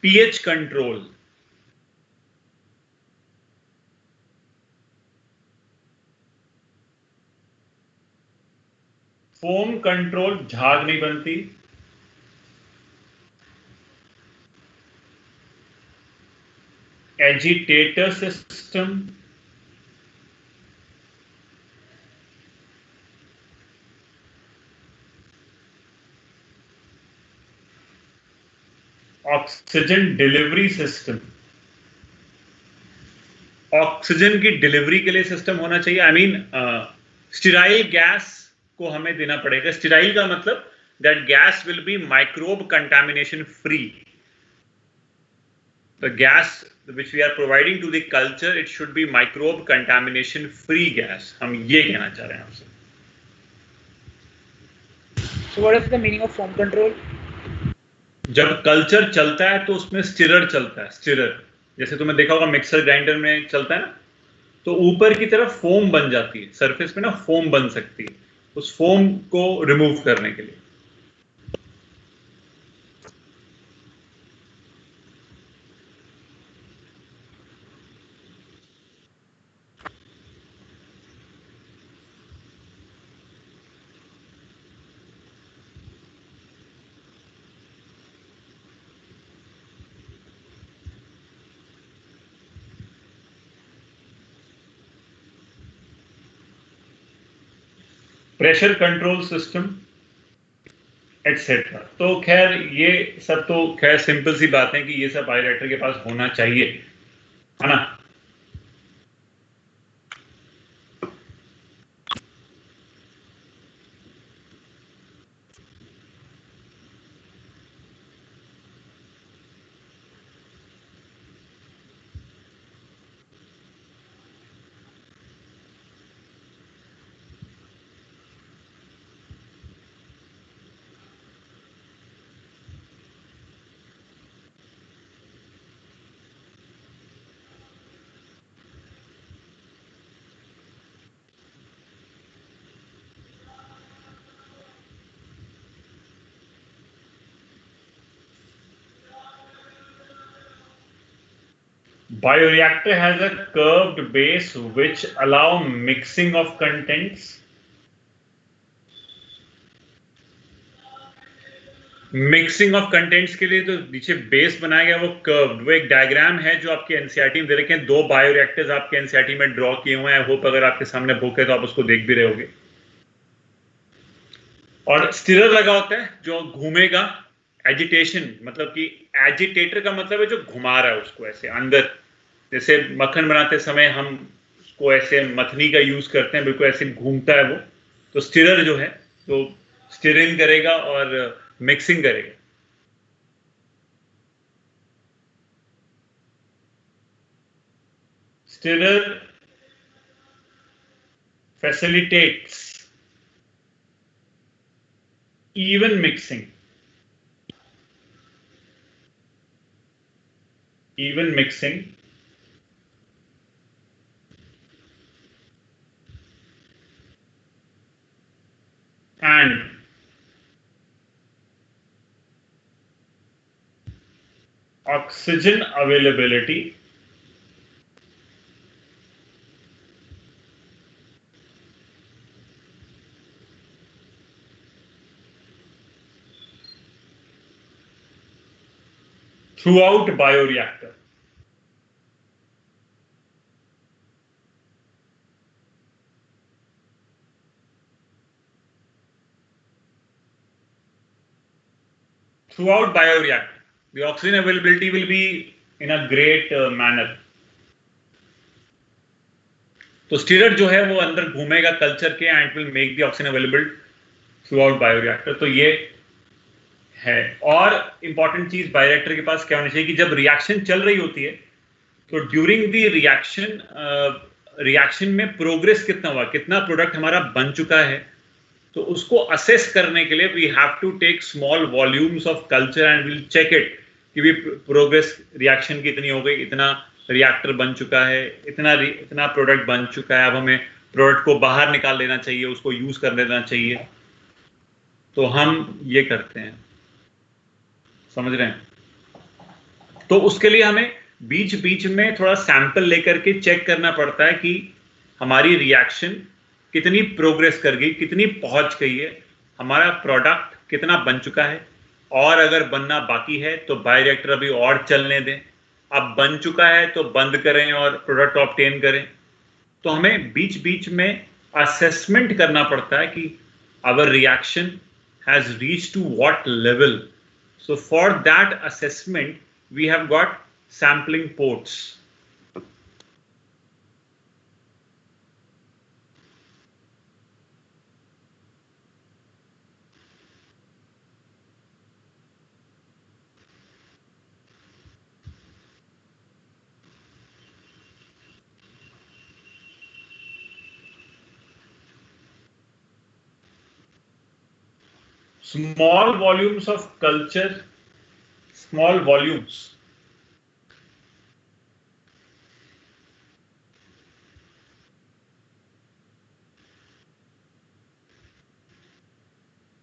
pH control, foam control, झाग नहीं बनती, agitator system, oxygen delivery system, oxygen की डिलीवरी के लिए सिस्टम होना चाहिए। आई मीन स्टीराइल गैस को हमें देना पड़ेगा। स्टीराइल का मतलब that gas will be microbe contamination free. The gas which we are providing to the culture, it should be microbe contamination free gas. हम ये कहना चाह रहे हैं आपसे। So what is the meaning of foam control? जब culture चलता है तो उसमें स्टिरर चलता है। स्टिरर जैसे तुमने देखा होगा मिक्सर ग्राइंडर में चलता है ना, तो ऊपर की तरफ फोम बन जाती है, सरफेस पे ना फोम बन सकती है, उस फोम को रिमूव करने के लिए। Pressure control system etcetera. तो खैर ये सब तो खैर सिंपल सी बात है कि ये सब बायोरिएक्टर के पास होना चाहिए, है ना। Bioreactor has a curved base which allow mixing of contents. Mixing of contents के लिए तो नीचे बेस बनाया गया वो कर्व्ड, वो एक डायग्राम है जो आपके एनसीईआरटी में दे रखे हैं। 2 बायोरिएक्टर्स आपके एनसीईआरटी में ड्रॉ किए हुए हैं। आई होप अगर आपके सामने बुक है तो आप उसको देख भी रहे होगे। और स्टिरर लगा होता है जो घूमेगा। एजिटेशन मतलब कि एजिटेटर का मतलब है जो घुमा रहा है उसको ऐसे अंदर, जैसे मक्खन बनाते समय हम उसको ऐसे मथनी का यूज करते हैं, बिल्कुल ऐसे घूमता है वो। तो स्टिरर जो है तो स्टिरिंग करेगा और मिक्सिंग करेगा। Stirrer facilitates even mixing and oxygen availability throughout bioreactor. Throughout bioreactor, the oxygen availability will be in a great manner. तो स्टिरर जो है वो अंदर घूमेगा कल्चर के and will make the oxygen available throughout bioreactor. तो ये है। और इंपॉर्टेंट चीज बायोरिएक्टर के पास क्या होनी चाहिए कि जब रिएक्शन चल रही होती है तो ड्यूरिंग द रिएक्शन में प्रोग्रेस कितना हुआ, कितना प्रोडक्ट हमारा बन चुका है, तो उसको असेस करने के लिए we have to take small volumes of culture and will check it कि भी प्रोग्रेस रिएक्शन कितनी हो गई, इतना रिएक्टर बन चुका है, इतना प्रोडक्ट बन चुका है, अब हमें प्रोडक्ट को बाहर निकाल लेना चाहिए, उसको यूज कर लेना चाहिए। तो हम ये करते हैं, समझ रहे हैं। तो उसके लिए हमें बीच बीच में थोड़ा सैंपल लेकर के चेक करना पड़ता है कि हमारी रिएक्शन कितनी प्रोग्रेस कर गई, कितनी पहुंच गई है, हमारा प्रोडक्ट कितना बन चुका है, और अगर बनना बाकी है तो बायोरिएक्टर अभी और चलने दें, अब बन चुका है तो बंद करें और प्रोडक्ट ऑब्टेन करें। तो हमें बीच बीच में असेसमेंट करना पड़ता है कि our reaction has reached to what level So for that assessment, we have got sampling ports. Small volumes of culture, small volumes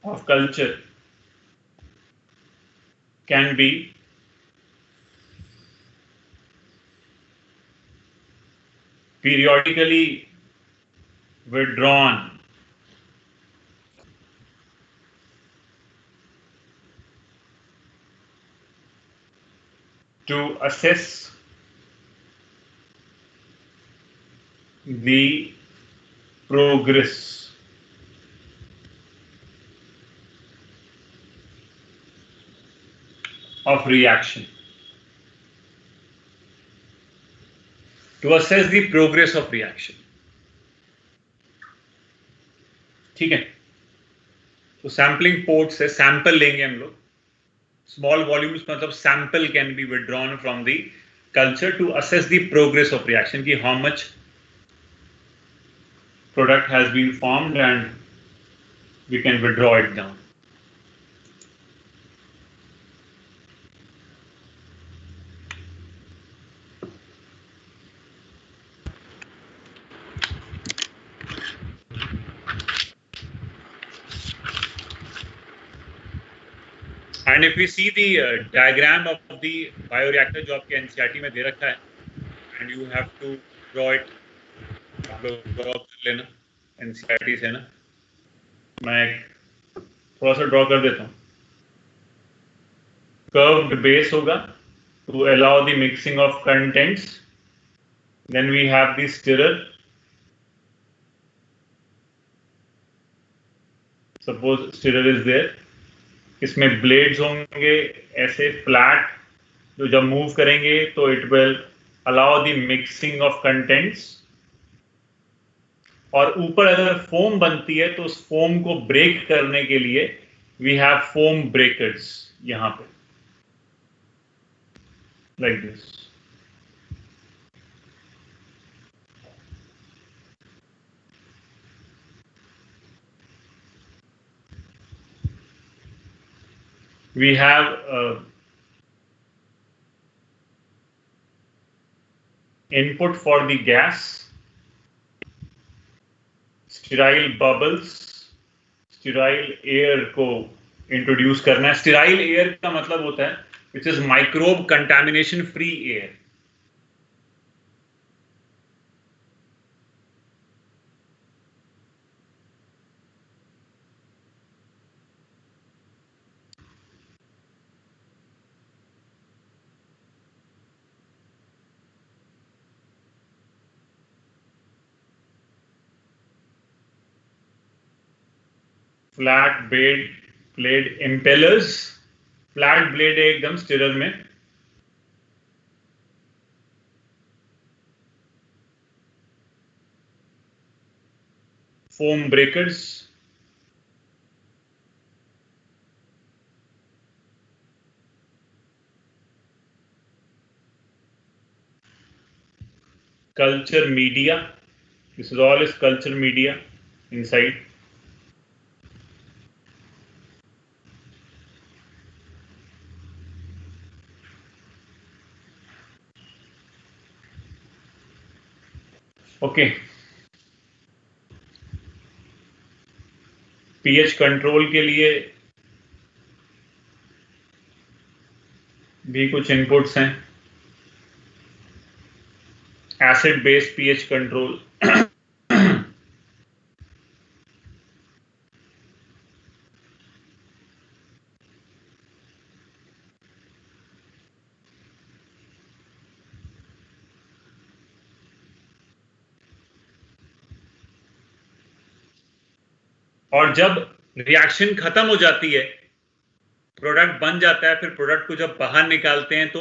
of culture can be periodically withdrawn to assess the progress of reaction. To assess the progress of reaction. ठीक है, तो sampling port से sample लेंगे हम लोग. Small volumes मतलब sample can be withdrawn from the culture to assess the progress of reaction की how much product has been formed and we can withdraw it down. And if we see the diagram of the bioreactor जो आपके NCERT में दे रखा है, and you have to draw it, आप लोग draw कर लेना NCERT से ना, मैं थोड़ा सा ड्रॉ कर देता हूँ. Curved base होगा to allow the mixing of contents. Then we have the stirrer. Suppose stirrer is there. इसमें ब्लेड्स होंगे ऐसे फ्लैट, जो जब मूव करेंगे तो it will allow the mixing of contents. और ऊपर अगर फोम बनती है तो उस फोम को ब्रेक करने के लिए वी हैव फोम ब्रेकर्स यहां पे, like this. We have input for the gas, sterile bubbles, sterile air को introduce करना है. Sterile air का मतलब होता है which is microbe contamination free air. Flat blade impellers, flat blade है एकदम स्टिरर में. Foam breakers, culture media. This is all is culture media inside. Okay. pH control के लिए भी कुछ इनपुट्स हैं. एसिड बेस pH कंट्रोल, और जब रिएक्शन खत्म हो जाती है प्रोडक्ट बन जाता है, फिर प्रोडक्ट को जब बाहर निकालते हैं तो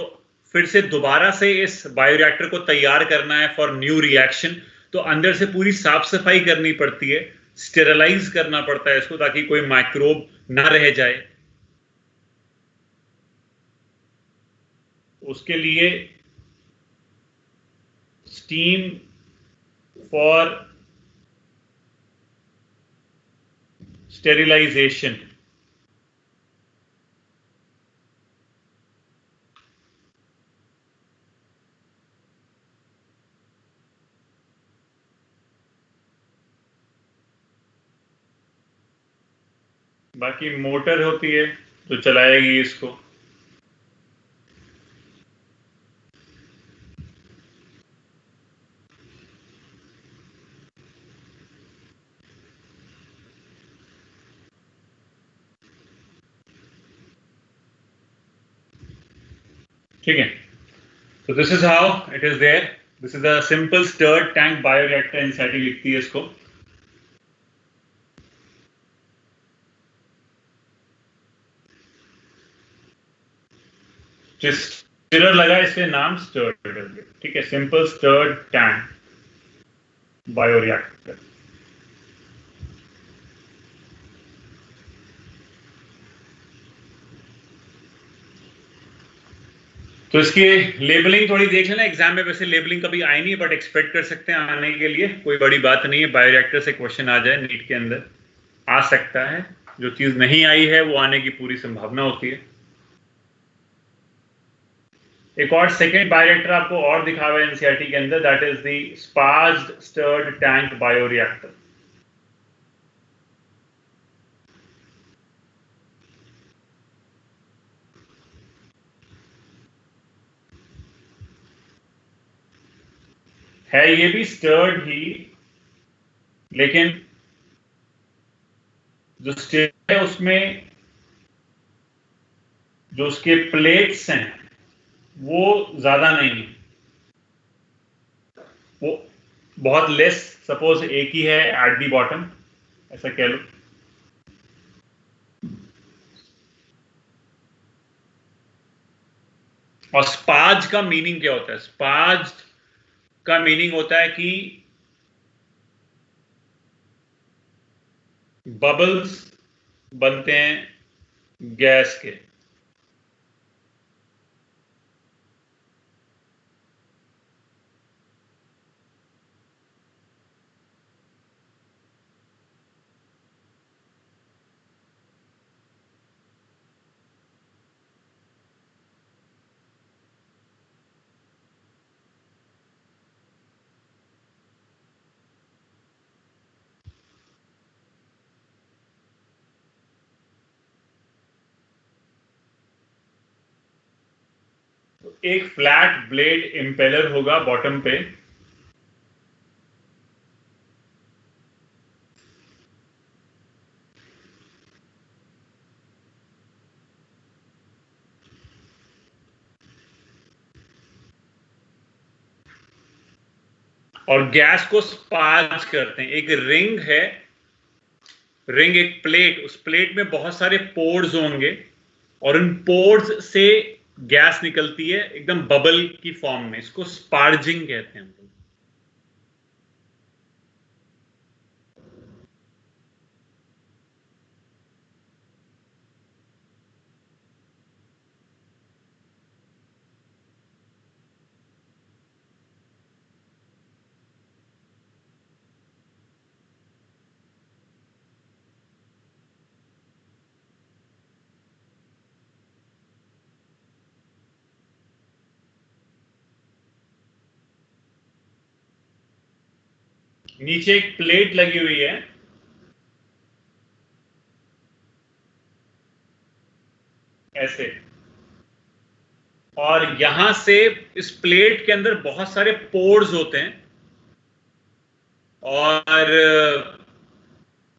फिर से दोबारा से इस बायोरिएक्टर को तैयार करना है फॉर न्यू रिएक्शन, तो अंदर से पूरी साफ सफाई करनी पड़ती है, स्टेरलाइज करना पड़ता है इसको ताकि कोई माइक्रोब ना रह जाए। उसके लिए स्टीम फॉर स्टेरिलाइजेशन, बाकी मोटर होती है जो चलाएगी इसको। ठीक है, so this is how it is there. This is a simple stirred tank bioreactor, NCERT लिखती है इसको। जिस स्टिरर लगा इसके नाम स्टर्ड, ठीक है, सिंपल स्टर्ड टैंक बायोरिएक्टर। तो इसकी लेबलिंग थोड़ी देख लेना, एग्जाम में वैसे लेबलिंग कभी आई नहीं है बट एक्सपेक्ट कर सकते हैं आने के लिए, कोई बड़ी बात नहीं है, बायोरिएक्टर से क्वेश्चन आ जाए नीट के अंदर आ सकता है, जो चीज नहीं आई है वो आने की पूरी संभावना होती है। एक और सेकेंड बायोरिएक्टर आपको और दिखा हुआ है एनसीईआरटी के अंदर, that is the sparged stirred tank bioreactor. है ये भी स्टर्ड ही, लेकिन जो स्टेट है उसमें जो उसके प्लेट्स हैं वो ज्यादा नहीं है, वो बहुत लेस, सपोज एक ही है एट दी बॉटम, ऐसा कह लो। और स्पाज का मीनिंग क्या होता है? स्पाज का मीनिंग होता है कि बबल्स बनते हैं गैस के। तो एक फ्लैट ब्लेड इंपेलर होगा बॉटम पे, और गैस को स्पार्ज करते हैं। एक रिंग है, रिंग एक प्लेट, उस प्लेट में बहुत सारे पोर्स होंगे और उन पोर्स से गैस निकलती है एकदम बबल की फॉर्म में, इसको स्पार्जिंग कहते हैं हम लोग। नीचे एक प्लेट लगी हुई है ऐसे, और यहां से इस प्लेट के अंदर बहुत सारे पोर्स होते हैं और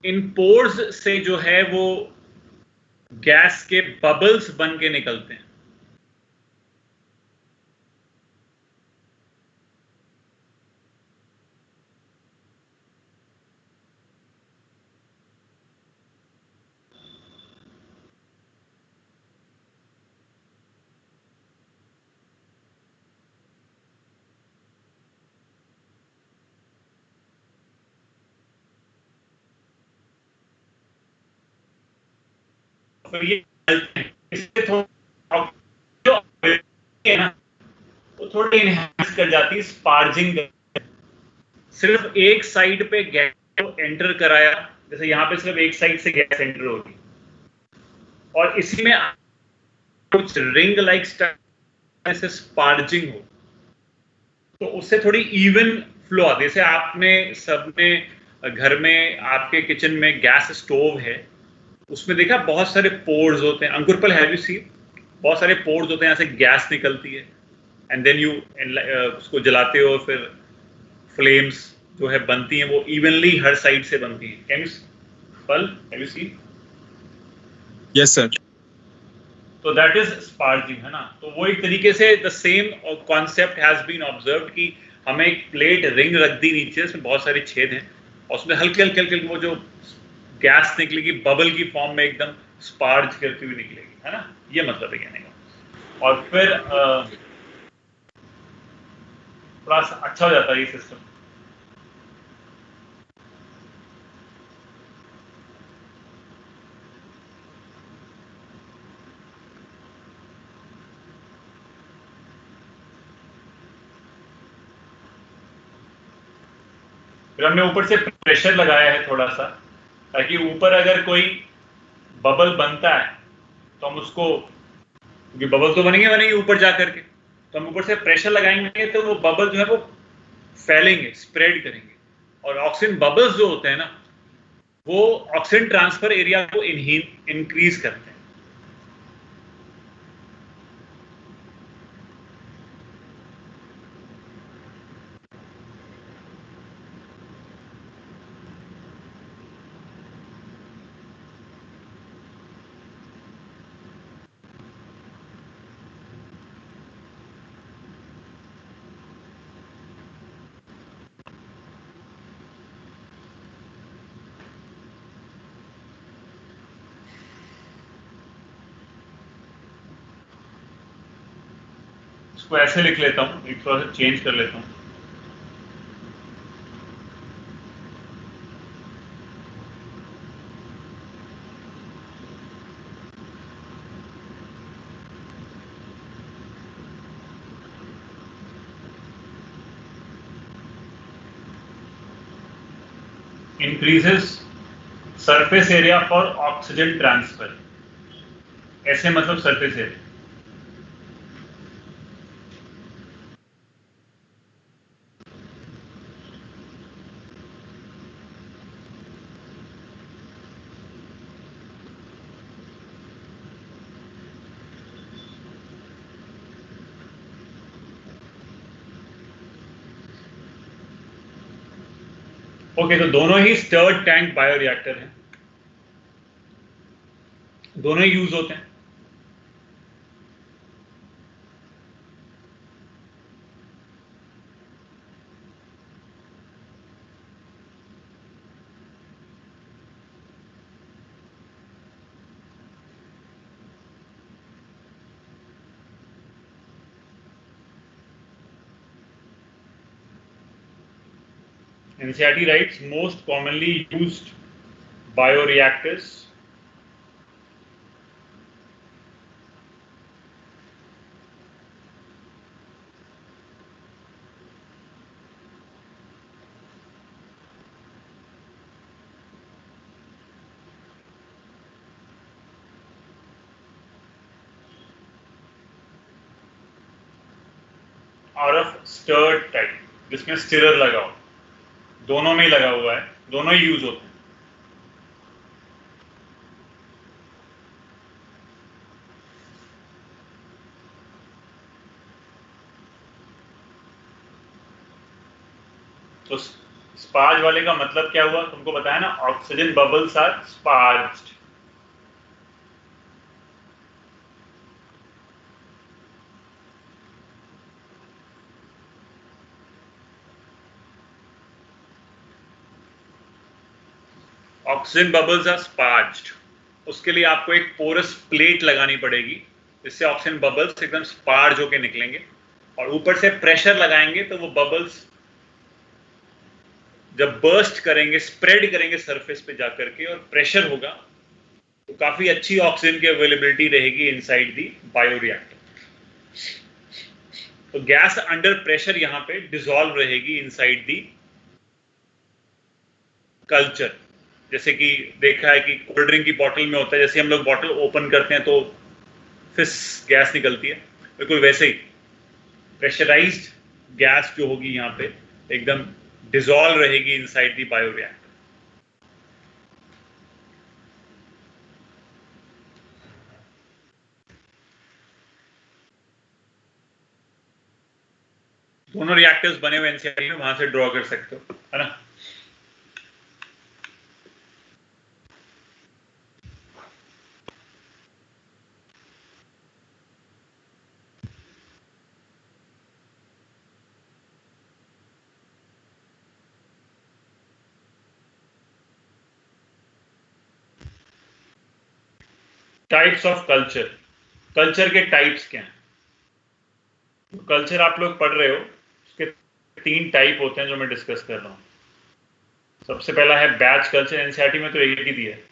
इन पोर्स से जो है वो गैस के बबल्स बन के निकलते हैं। फिर ये इससे थोड़ा जो है ना वो थोड़ी इनहेंस कर जाती है स्पार्जिंग। सिर्फ एक साइड पे गैस को एंटर कराया, जैसे यहाँ पे सिर्फ एक साइड से गैस एंटर होगी और इसी में कुछ रिंग लाइक से स्पार्जिंग हो तो उससे थोड़ी इवन फ्लो आती है। जैसे आपने सबने घर में आपके किचन में गैस स्टोव है, उसमें देखा बहुत सारे पोर्स होते हैं। अंकुरपल हैव यू सीन? बहुत सारे पोर्स होते हैं, यहाँ से गैस निकलती है एंड देन यू उसको जलाते हो, फिर फ्लेम्स जो है बनती हैं वो इवनली हर साइड से बनती हैं। Can you pull have you seen? Yes sir. तो दैट इज स्पार्जिंग, है ना। तो वो एक तरीके से the same concept has been observed कि हमें एक प्लेट रिंग रख दी नीचे, उसमें बहुत सारे छेद हैं और उसमें हल्के हल्के हल्के वो जो गैस निकलेगी बबल की फॉर्म में एकदम स्पार्ज करती हुई निकलेगी, है ना। ये मतलब है कहने का। और फिर थोड़ा अच्छा हो जाता है ये सिस्टम। फिर हमने ऊपर से प्रेशर लगाया है थोड़ा सा, ताकि ऊपर अगर कोई बबल बनता है तो हम उसको, क्योंकि बबल तो बनेंगे ऊपर जा करके, तो हम ऊपर से प्रेशर लगाएंगे तो वो बबल जो है वो फैलेंगे, स्प्रेड करेंगे। और ऑक्सीजन बबल्स जो होते हैं ना, वो ऑक्सीजन ट्रांसफर एरिया को इंक्रीज करते हैं। इसको ऐसे लिख लेता हूँ, एक थोड़ा सा चेंज कर लेता हूँ। Increases surface area for oxygen transfer, ऐसे मतलब सरफेस एरिया। ओके, तो दोनों ही स्टर्ड टैंक बायोरिएक्टर हैं, दोनों ही यूज होते हैं। NCERT writes most commonly used bioreactors are of stirred type, जिसमें स्टिरर लगा हो। दोनों में ही लगा हुआ है, दोनों ही यूज होते हैं। तो स्पार्ज वाले का मतलब क्या हुआ तुमको बताया ना, oxygen bubbles are sparged. Oxygen bubbles are sparged, उसके लिए आपको एक पोरस प्लेट लगानी पड़ेगी, जिससे ऑक्सीजन बबल्स एकदम स्पार्ज होके निकलेंगे। और ऊपर से प्रेशर लगाएंगे तो वो बबल्स जब बर्स्ट करेंगे, स्प्रेड करेंगे सरफेस पे जाकर के, और प्रेशर होगा तो काफी अच्छी ऑक्सीजन की अवेलेबिलिटी रहेगी इनसाइड दी बायोरिएक्टर। तो गैस अंडर प्रेशर यहां पे डिसॉल्व रहेगी इनसाइड दी कल्चर। जैसे कि देखा है कि कोल्ड ड्रिंक की बोतल में होता है, जैसे हम लोग बोतल ओपन करते हैं तो फिस गैस निकलती है, बिल्कुल वैसे ही प्रेशराइज्ड गैस जो होगी यहां पे एकदम डिसॉल्व रहेगी इनसाइड दी बायोरिएक्टर। दोनों रिएक्टर्स बने हुए एनसीईआरटी में, वहां से ड्रॉ कर सकते हो, है ना। टाइप्स ऑफ कल्चर, कल्चर के टाइप्स क्या हैं? कल्चर आप लोग पढ़ रहे हो, उसके 3 टाइप होते हैं जो मैं डिस्कस कर रहा हूं। सबसे पहला है बैच कल्चर, एनसीईआरटी में तो एक ही दिया है।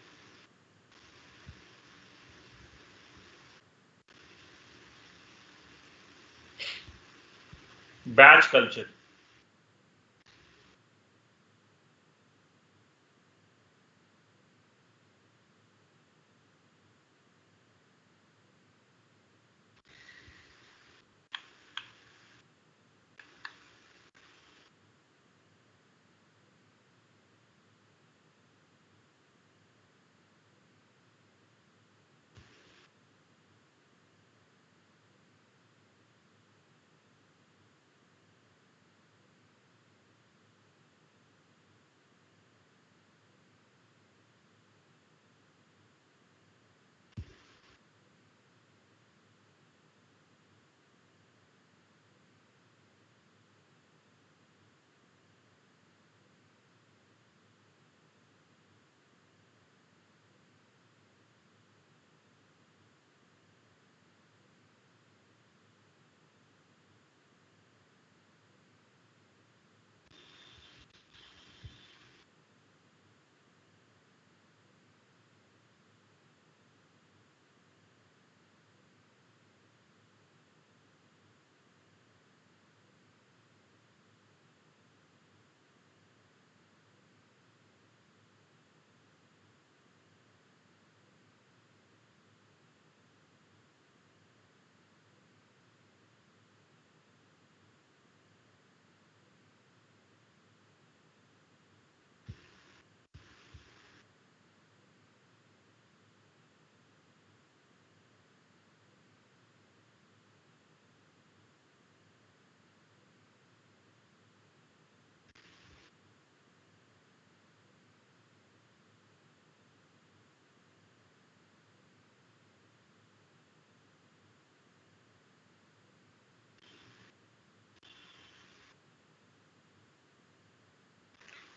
बैच कल्चर,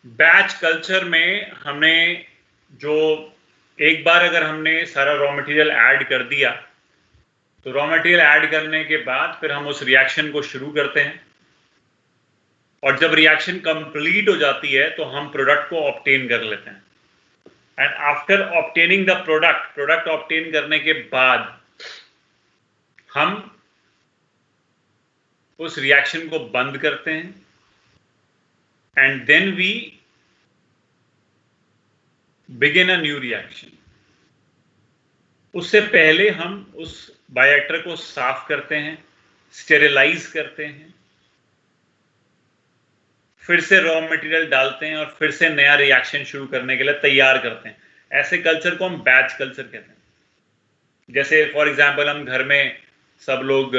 बैच कल्चर में हमने जो एक बार अगर हमने सारा रॉ मटेरियल ऐड कर दिया, तो रॉ मटेरियल ऐड करने के बाद फिर हम उस रिएक्शन को शुरू करते हैं, और जब रिएक्शन कंप्लीट हो जाती है तो हम प्रोडक्ट को ऑब्टेन कर लेते हैं। And after obtaining the product obtain करने के बाद हम उस रिएक्शन को बंद करते हैं, and then we begin a new reaction. उससे पहले हम उस बायोरिएक्टर को साफ करते हैं, स्टेरिलाइज करते हैं, फिर से रॉ मटेरियल डालते हैं और फिर से नया रिएक्शन शुरू करने के लिए तैयार करते हैं। ऐसे कल्चर को हम बैच कल्चर कहते हैं। जैसे फॉर एग्जांपल हम घर में सब लोग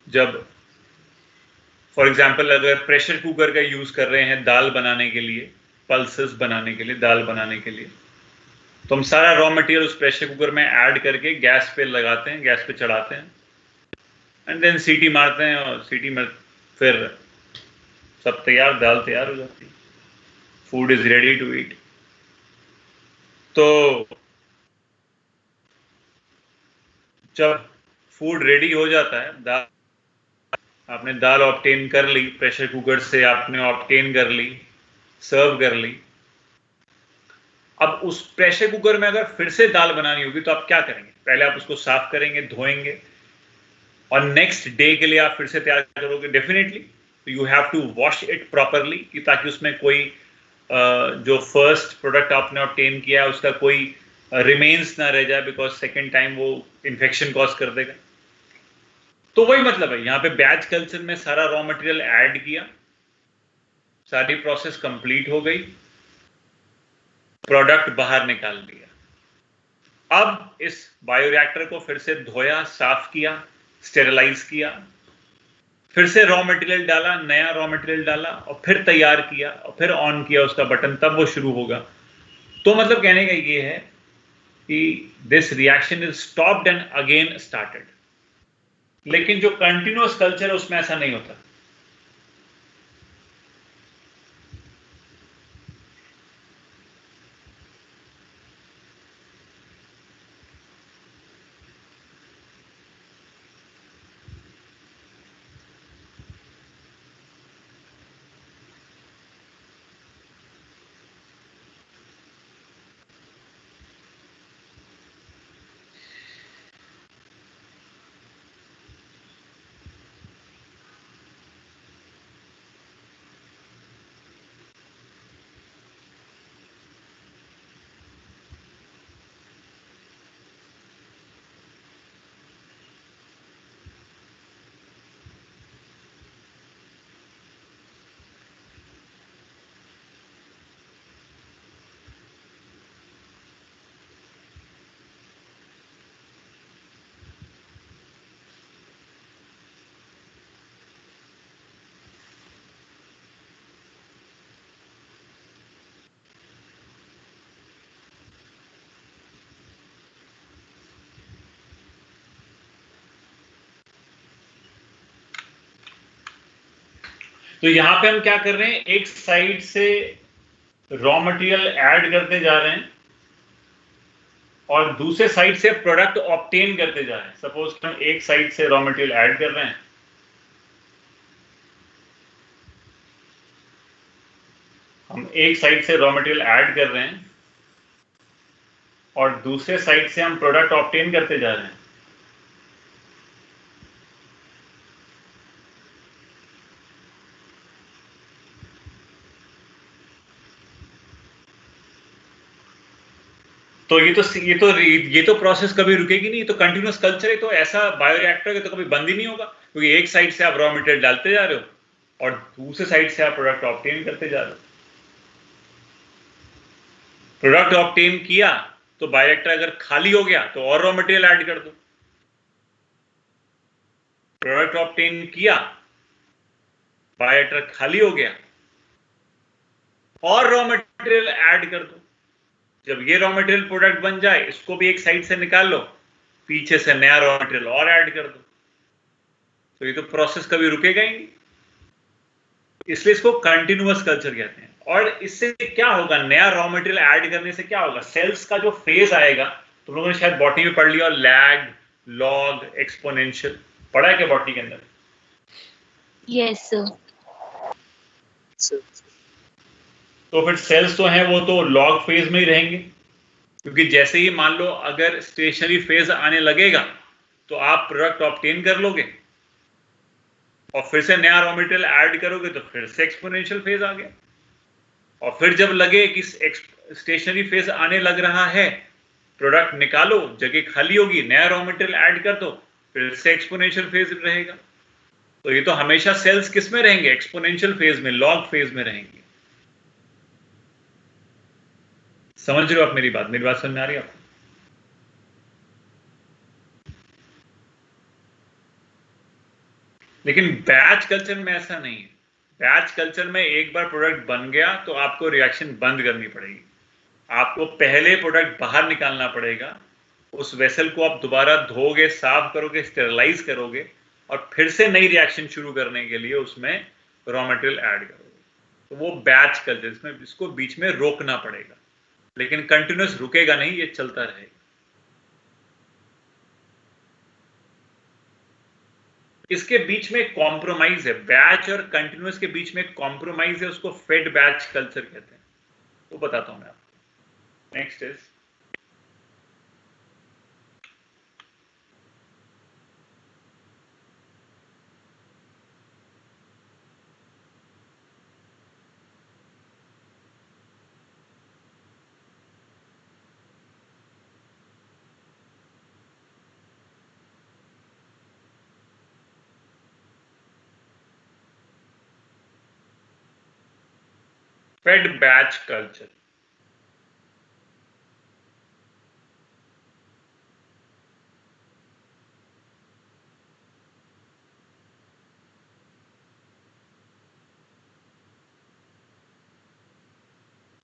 जब फॉर एग्जांपल अगर प्रेशर कुकर का यूज कर रहे हैं दाल बनाने के लिए, पल्सेस बनाने के लिए, दाल बनाने के लिए, तो हम सारा रॉ मटेरियल उस प्रेशर कुकर में ऐड करके गैस पे लगाते हैं, गैस पे चढ़ाते हैं, एंड देन सीटी मारते हैं, और सीटी में फिर सब तैयार, दाल तैयार हो जाती है, food is ready to eat. तो जब फूड रेडी हो जाता है, दाल आपने दाल ऑब्टेन कर ली, प्रेशर कुकर से आपने ऑब्टेन कर ली, सर्व कर ली, अब उस प्रेशर कुकर में अगर फिर से दाल बनानी होगी तो आप क्या करेंगे? पहले आप उसको साफ करेंगे, धोएंगे, और नेक्स्ट डे के लिए आप फिर से तैयार करोगे definitely. You have to wash it properly, कि ताकि उसमें कोई जो फर्स्ट प्रोडक्ट आपने ऑब्टेन किया है उसका कोई रिमेन्स ना रह जाए, बिकॉज सेकेंड टाइम वो इन्फेक्शन कॉज कर देगा। तो वही मतलब है, यहाँ पे बैच कल्चर में सारा रॉ मटेरियल ऐड किया, सारी प्रोसेस कंप्लीट हो गई, प्रोडक्ट बाहर निकाल लिया। अब इस बायोरिएक्टर को फिर से धोया, साफ किया, स्टेरिलाइज किया, फिर से रॉ मटेरियल डाला, नया रॉ मटेरियल डाला, और फिर तैयार किया, और फिर ऑन किया उसका बटन, तब वो शुरू होगा। तो मतलब कहने का ये है कि this reaction is stopped and again started. लेकिन जो कंटिन्यूअस कल्चर है उसमें ऐसा नहीं होता। तो यहां पे हम क्या कर रहे हैं, एक साइड से रॉ मटेरियल ऐड करते जा रहे हैं और दूसरे साइड से प्रोडक्ट ऑब्टेन करते जा रहे हैं। सपोज हम एक साइड से रॉ मटेरियल ऐड कर रहे हैं, हम एक साइड से रॉ मटेरियल ऐड कर रहे हैं और दूसरे साइड से हम प्रोडक्ट ऑब्टेन करते जा रहे हैं। तो ये तो प्रोसेस कभी रुकेगी नहीं। तो कंटिन्यूअस कल्चर है, तो ऐसा बायोरिएक्टर का तो कभी बंद ही नहीं होगा, क्योंकि एक साइड से आप रॉ मटेरियल डालते जा रहे हो और दूसरे साइड से आप प्रोडक्ट ऑब्टेन करते जा रहे हो। प्रोडक्ट ऑब्टेन किया तो बायोरिएक्टर अगर खाली हो गया तो और रॉ मटेरियल ऐड कर दो। प्रोडक्ट ऑब्टेन किया, बायोरिएक्टर खाली हो गया, और रॉ मटेरियल ऐड कर दो। जब ये रॉ मटेरियल प्रोडक्ट बन जाए, इसको भी एक साइड से निकाल लो, पीछे से नया रॉ मटेरियल और ऐड कर दो। तो ये तो प्रोसेस कभी रुकेगा ही नहीं, इसलिए इसको कंटिन्यूअस कल्चर कहते हैं। और इससे क्या होगा, नया रॉ मटेरियल ऐड करने से क्या होगा, सेल्स का जो फेज आएगा, तुम लोगों ने शायद बॉटनी में पढ़ लिया, लैग, लॉग, एक्सपोनेंशियल पढ़ा है क्या बॉटनी के अंदर? Yes sir. तो फिर सेल्स तो हैं वो तो लॉग फेज में ही रहेंगे, क्योंकि जैसे ही मान लो अगर स्टेशनरी फेज आने लगेगा तो आप प्रोडक्ट ऑब्टेन कर लोगे और फिर से नया रॉ मटेरियल ऐड करोगे तो फिर से एक्सपोनेंशियल फेज आ गया। और फिर जब लगे कि स्टेशनरी फेज आने लग रहा है, प्रोडक्ट निकालो, जगह खाली होगी, नया रॉ मटेरियल ऐड कर दो, फिर से एक्सपोनेंशियल फेज रहेगा। तो ये तो हमेशा सेल्स किस में रहेंगे, एक्सपोनेंशियल फेज में, लॉग फेज में रहेंगे। समझ रहे हो आप मेरी बात? मेरी बात समझ में आ रही है आपको? लेकिन बैच कल्चर में ऐसा नहीं है। बैच कल्चर में एक बार प्रोडक्ट बन गया तो आपको रिएक्शन बंद करनी पड़ेगी। आपको पहले प्रोडक्ट बाहर निकालना पड़ेगा, उस वेसल को आप दोबारा धोगे, साफ करोगे, स्टेरिलाइज करोगे और फिर से नई रिएक्शन शुरू करने के लिए उसमें रॉ मटेरियल ऐड करोगे। तो वो बैच कल्चर, इसमें इसको बीच में रोकना पड़ेगा, लेकिन कंटिन्यूअस रुकेगा नहीं, ये चलता रहेगा। इसके बीच में कॉम्प्रोमाइज है, बैच और कंटिन्यूअस के बीच में कॉम्प्रोमाइज है, उसको फेड बैच कल्चर कहते हैं। तो बताता हूं मैं आपको। Next is fed batch culture.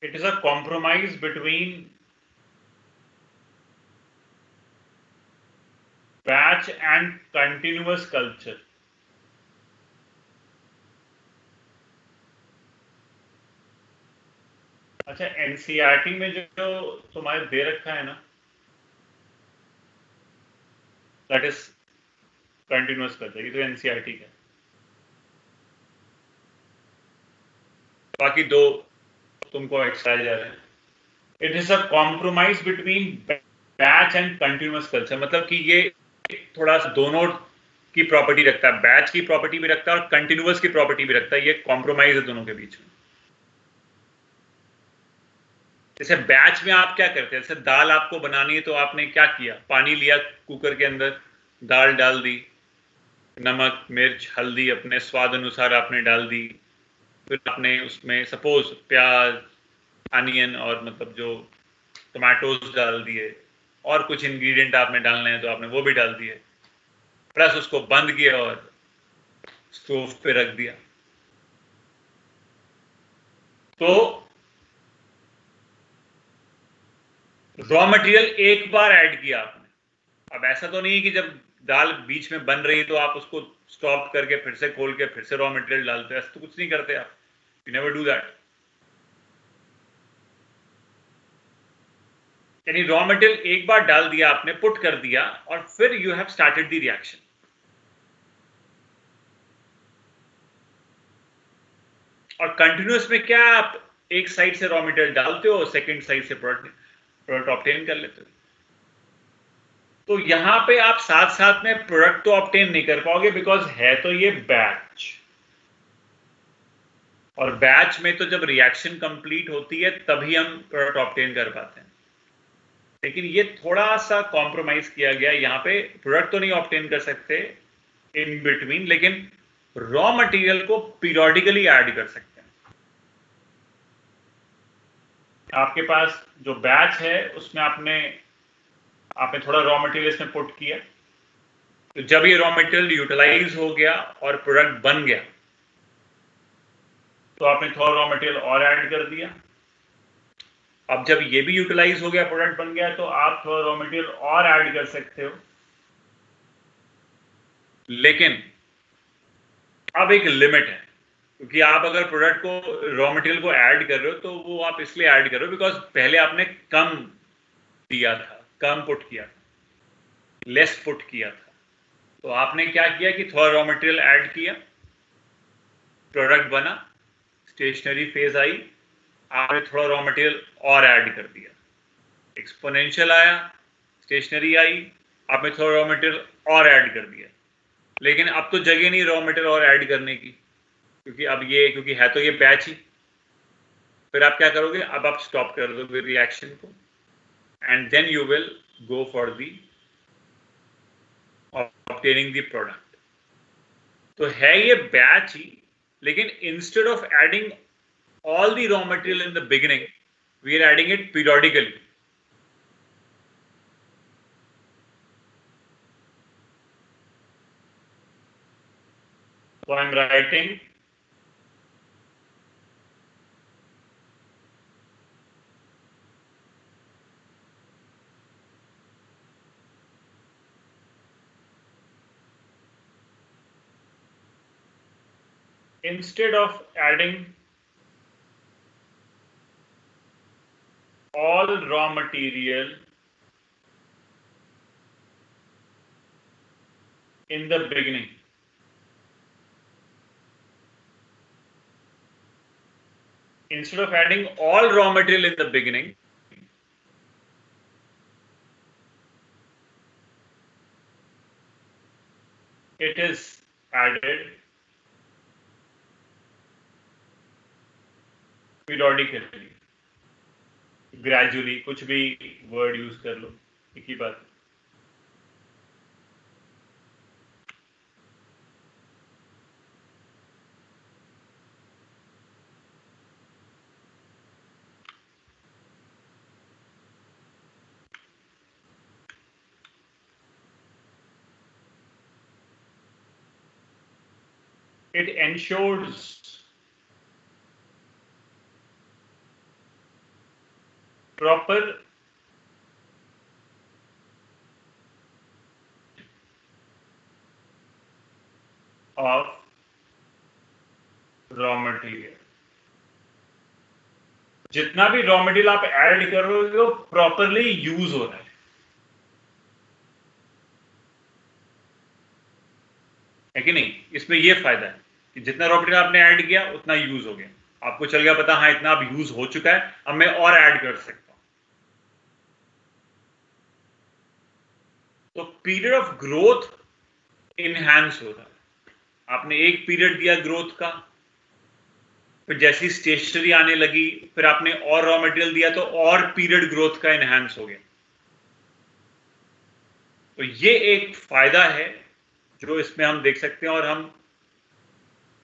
It is a compromise between batch and continuous culture. अच्छा, एनसीईआरटी में जो तुम्हारे दे रखा है ना, दैट इज कंटिन्यूअस कल्चर, ये तो एनसीईआरटी का। बाकी दो तुमको एक्स्ट्रा जा रहे हैं। It is a compromise between batch and continuous culture, मतलब कि ये थोड़ा दोनों की प्रॉपर्टी रखता है, बैच की प्रॉपर्टी भी रखता है और कंटिन्यूअस की प्रॉपर्टी भी रखता है। ये कॉम्प्रोमाइज है दोनों के बीच में। जैसे बैच में आप क्या करते हैं, जैसे दाल आपको बनानी है तो आपने क्या किया, पानी लिया कुकर के अंदर, दाल डाल दी, नमक मिर्च हल्दी अपने स्वाद अनुसार आपने डाल दी, फिर आपने उसमें सपोज प्याज अनियन और मतलब जो टमाटोज डाल दिए, और कुछ इंग्रेडिएंट आपने डालने हैं तो आपने वो भी डाल दिए, प्लस उसको बंद किया और स्टोव पे रख दिया। तो रॉ मटेरियल एक बार ऐड किया आपने। अब ऐसा तो नहीं कि जब दाल बीच में बन रही तो आप उसको स्टॉप करके फिर से खोल के फिर से रॉ मटेरियल डालते हैं, ऐसा तो कुछ नहीं करते आप। You never do that. यानी रॉ मटेरियल एक बार डाल दिया आपने, पुट कर दिया, और फिर you have started the reaction. और कंटिन्यूअस में क्या, आप एक साइड से रॉ मटेरियल डालते हो, सेकंड साइड से प्रोडक्ट ऑब्टेन कर लेते हो। तो यहां पे आप साथ साथ में प्रोडक्ट तो ऑब्टेन नहीं कर पाओगे, बिकॉज है तो ये बैच, और बैच में तो जब रिएक्शन कंप्लीट होती है तभी हम प्रोडक्ट ऑब्टेन कर पाते हैं। लेकिन ये थोड़ा सा कॉम्प्रोमाइज किया गया, यहां पे प्रोडक्ट तो नहीं ऑब्टेन कर सकते इन बिटवीन, लेकिन रॉ मटेरियल को पीरियोडिकली ऐड कर सकते हैं। आपके पास जो बैच है उसमें आपने थोड़ा रॉ मटेरियल इसमें पुट किया, तो जब ये रॉ मटेरियल यूटिलाइज हो गया और प्रोडक्ट बन गया तो आपने थोड़ा रॉ मटेरियल और ऐड कर दिया। अब जब ये भी यूटिलाइज हो गया, प्रोडक्ट बन गया, तो आप थोड़ा रॉ मटेरियल और ऐड कर सकते हो। लेकिन अब एक लिमिट है, क्योंकि आप अगर प्रोडक्ट को रॉ मटेरियल को ऐड कर रहे हो तो वो आप इसलिए ऐड कर रहे हो बिकॉज पहले आपने कम दिया था, कम पुट किया था, लेस पुट किया था। तो आपने क्या किया कि थोड़ा रॉ मटेरियल ऐड किया, प्रोडक्ट बना, स्टेशनरी फेज आई, आपने थोड़ा रॉ मटेरियल और ऐड कर दिया, एक्सपोनेंशियल आया, स्टेशनरी आई, आपने थोड़ा रॉ मटेरियल और ऐड कर दिया। लेकिन अब तो जगह नहीं रॉ मटेरियल और ऐड करने की, क्योंकि है तो ये बैच ही। फिर आप क्या करोगे, अब आप स्टॉप कर दोगे रिएक्शन को, and then you will go for the obtaining the product. तो है ये बैच ही, लेकिन instead of adding all the raw material in the beginning, we are adding it periodically. So I am writing instead of adding all raw material in the beginning, instead of adding all raw material in the beginning, it is added periodically, gradually, कुछ भी word use कर लो, एक ही बात. It ensures proper of raw material. जितना भी raw material आप add कर रहे हो वो प्रॉपरली यूज हो रहा है कि नहीं? इसमें ये फायदा है कि जितना रॉ मटेरियल आपने ऐड किया उतना यूज हो गया, आपको चल गया पता, हाँ इतना अब यूज हो चुका है, अब मैं और ऐड कर सकता हूं. तो पीरियड ऑफ ग्रोथ इनहैंस हो रहा है. आपने एक पीरियड दिया ग्रोथ का, फिर जैसी स्टेशनरी आने लगी, फिर आपने और रॉ मटेरियल दिया तो और पीरियड ग्रोथ का इनहैंस हो गया. तो ये एक फायदा है जो इसमें हम देख सकते हैं और हम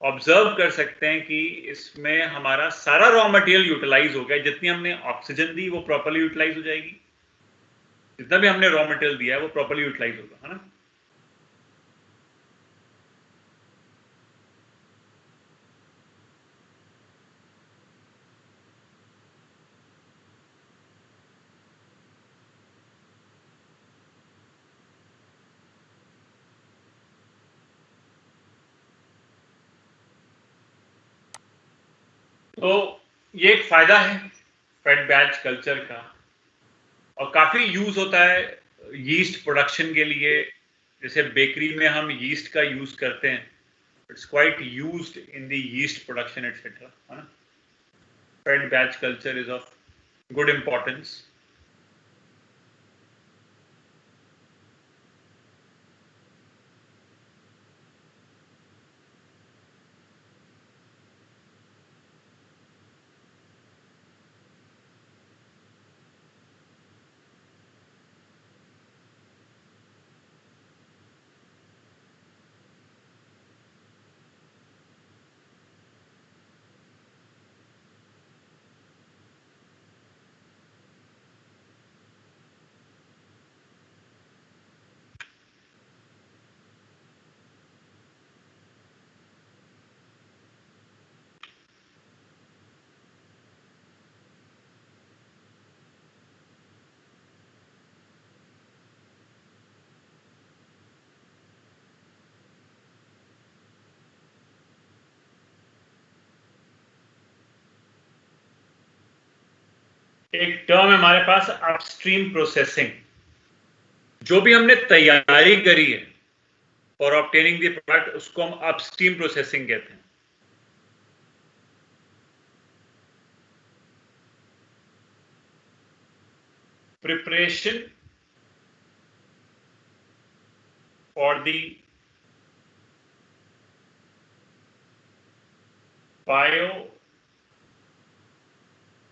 ऑब्जर्व कर सकते हैं कि इसमें हमारा सारा रॉ मटेरियल यूटिलाइज हो गया. जितनी हमने ऑक्सीजन दी वो प्रॉपर्ली यूटिलाइज हो जाएगी, जितना भी हमने रॉ मटेरियल दिया है वो प्रॉपर्ली यूटिलाइज होगा, है ना? तो ये एक फायदा है फेड बैच कल्चर का, और काफी यूज होता है यीस्ट प्रोडक्शन के लिए. जैसे बेकरी में हम यीस्ट का यूज करते हैं, it's quite used in the yeast production etcetera, है ना? Fade batch culture is of good importance. एक टर्म है हमारे पास अपस्ट्रीम प्रोसेसिंग. जो भी हमने तैयारी करी है फॉर ऑब्टेनिंग द प्रोडक्ट उसको हम अपस्ट्रीम प्रोसेसिंग कहते हैं. Preparation for the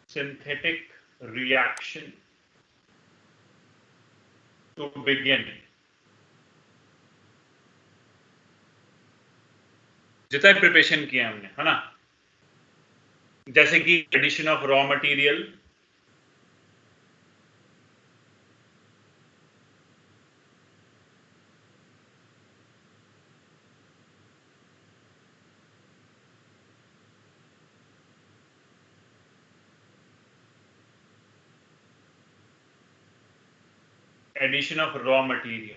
biosynthetic reaction to begin. जितना प्रिपरेशन किया हमने, है ना? जैसे कि addition of raw material, addition of raw material.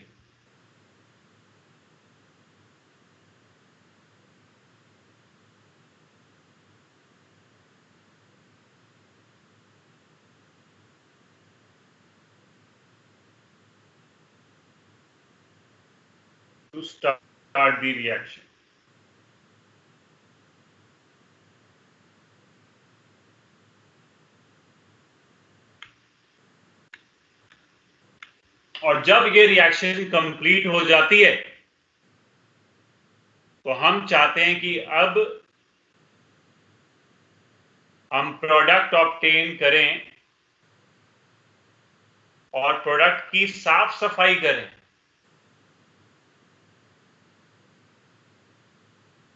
To start the reaction. और जब ये रिएक्शन कंप्लीट हो जाती है तो हम चाहते हैं कि अब हम प्रोडक्ट ऑब्टेन करें और प्रोडक्ट की साफ सफाई करें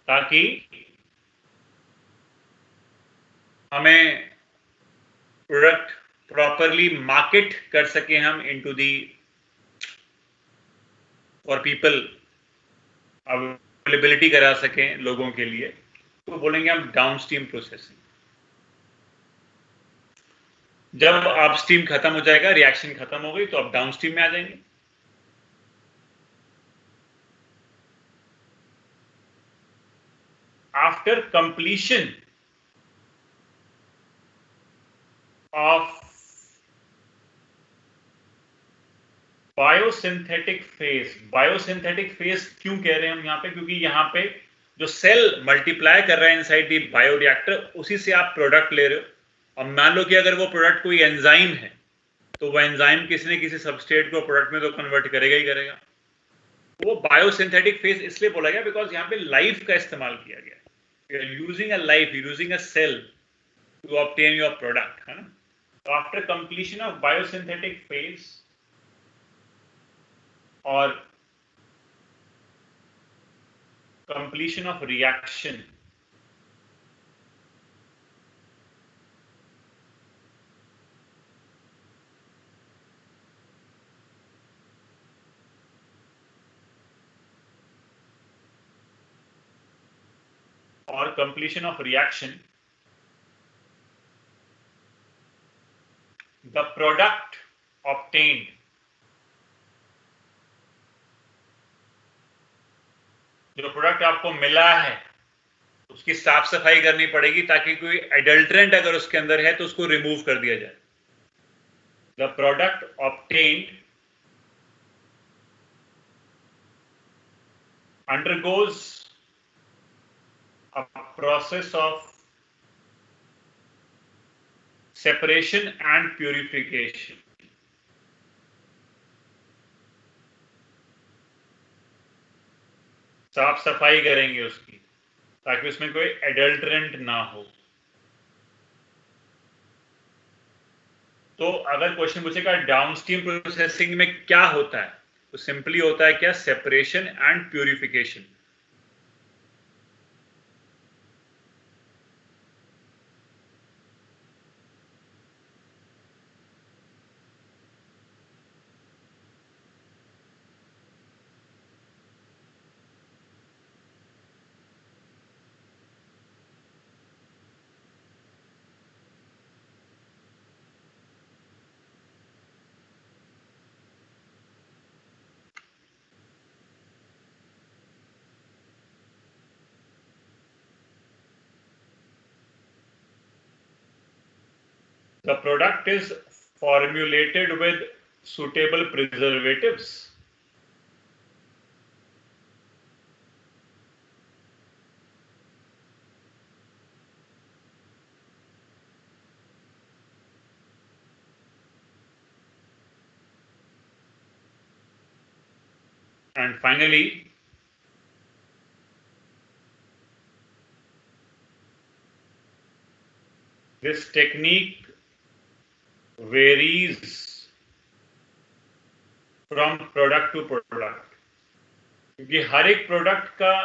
ताकि हमें प्रोडक्ट प्रॉपरली मार्केट कर सके हम into the for people, availability करा सकें लोगों के लिए, तो बोलेंगे हम डाउनस्ट्रीम प्रोसेसिंग। जब अपस्ट्रीम खत्म हो जाएगा, रिएक्शन खत्म हो गई, तो अब डाउनस्ट्रीम में आ जाएंगे। After completion of biosynthetic phase, biosynthetic phase क्यों कह रहे हैं हम यहां पे? क्योंकि यहां पे जो सेल मल्टीप्लाई कर रहा है इनसाइड दी बायोरिएक्टर, उसी से आप प्रोडक्ट ले रहे हो। अब मान लो कि अगर वो प्रोडक्ट कोई एंजाइम है, तो वो एंजाइम किसी न किसी सबस्ट्रेट को प्रोडक्ट में तो कन्वर्ट करेगा ही करेगा। वो बायोसिंथेटिक फेज इसलिए बोला गया बिकॉज यहाँ पे लाइफ का इस्तेमाल किया गया है। Using a life, using a cell to obtain your product, है ना। तो after completion of biosynthetic phase और completion of reaction, or completion of reaction, the product obtained जो प्रोडक्ट आपको मिला है उसकी साफ सफाई करनी पड़ेगी ताकि कोई एडल्ट्रेंट अगर उसके अंदर है तो उसको रिमूव कर दिया जाए। The product obtained undergoes a process of separation and purification. साफ सफाई करेंगे उसकी ताकि उसमें कोई एडल्ट्रेंट ना हो। तो अगर क्वेश्चन पूछेगा डाउनस्ट्रीम प्रोसेसिंग में क्या होता है, तो सिंपली होता है क्या? Separation and purification. The product is formulated with suitable preservatives. And finally, this technique varies from product to product, क्योंकि हर एक प्रोडक्ट का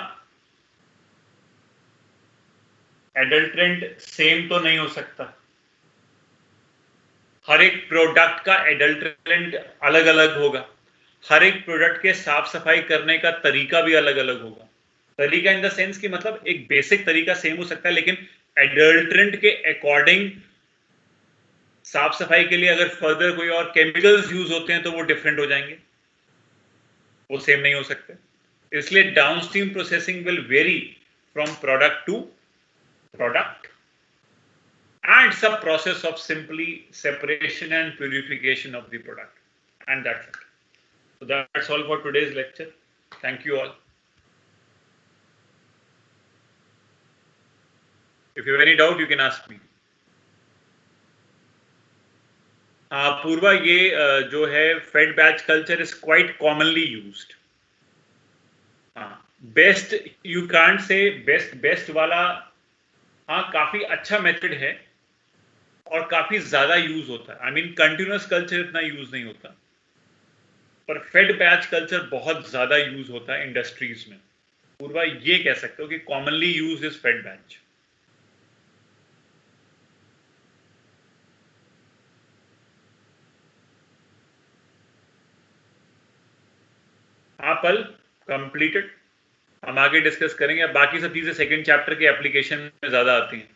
एडल्ट्रेंट सेम तो नहीं हो सकता। हर एक प्रोडक्ट का एडल्ट्रेंट अलग अलग होगा। हर एक प्रोडक्ट के साफ सफाई करने का तरीका भी अलग अलग होगा। तरीका इन द सेंस कि मतलब एक बेसिक तरीका सेम हो सकता है, लेकिन एडल्ट्रेंट के अकॉर्डिंग साफ सफाई के लिए अगर फर्दर कोई और केमिकल्स यूज होते हैं तो वो डिफरेंट हो जाएंगे, वो सेम नहीं हो सकते। इसलिए downstream processing will vary from product to product and some process of simply separation and purification of the product, and that's it. So that's all for today's lecture. Thank you all. If you have any doubt you can ask me. Purva, ये जो है fed batch culture is quite commonly used. हाँ, best you can't say best वाला, हाँ काफी अच्छा method है और काफी ज्यादा यूज होता है। आई मीन कंटिन्यूअस कल्चर इतना यूज नहीं होता, पर फेड बैच कल्चर बहुत ज्यादा यूज होता है इंडस्ट्रीज में। पूर्वा ये कह सकते हो कि commonly use is fed batch. हाँ पल कंप्लीटेड, हम आगे डिस्कस करेंगे। अब बाकी सब चीजें सेकंड चैप्टर के एप्लीकेशन में ज्यादा आती हैं।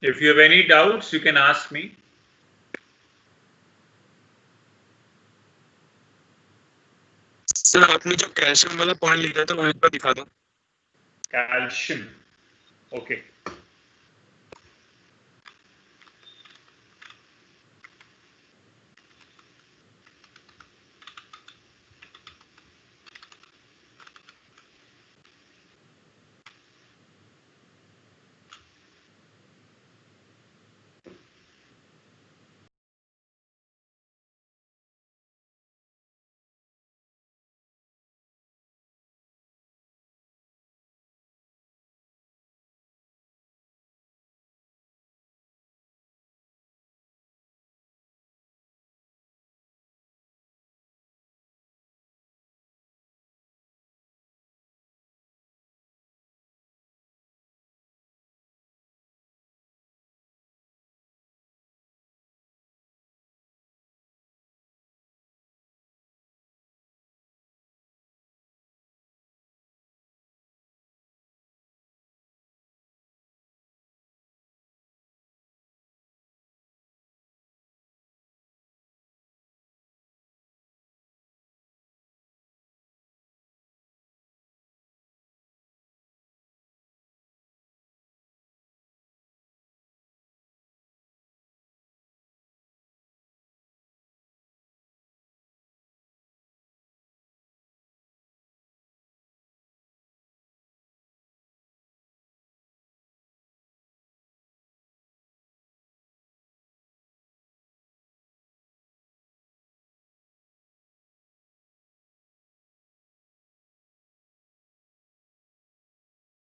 If you have any doubts, you can ask me. Sir आपने जो कैल्शियम वाला पॉइंट लिखा था वो एक बार दिखा दो। Calcium. Okay.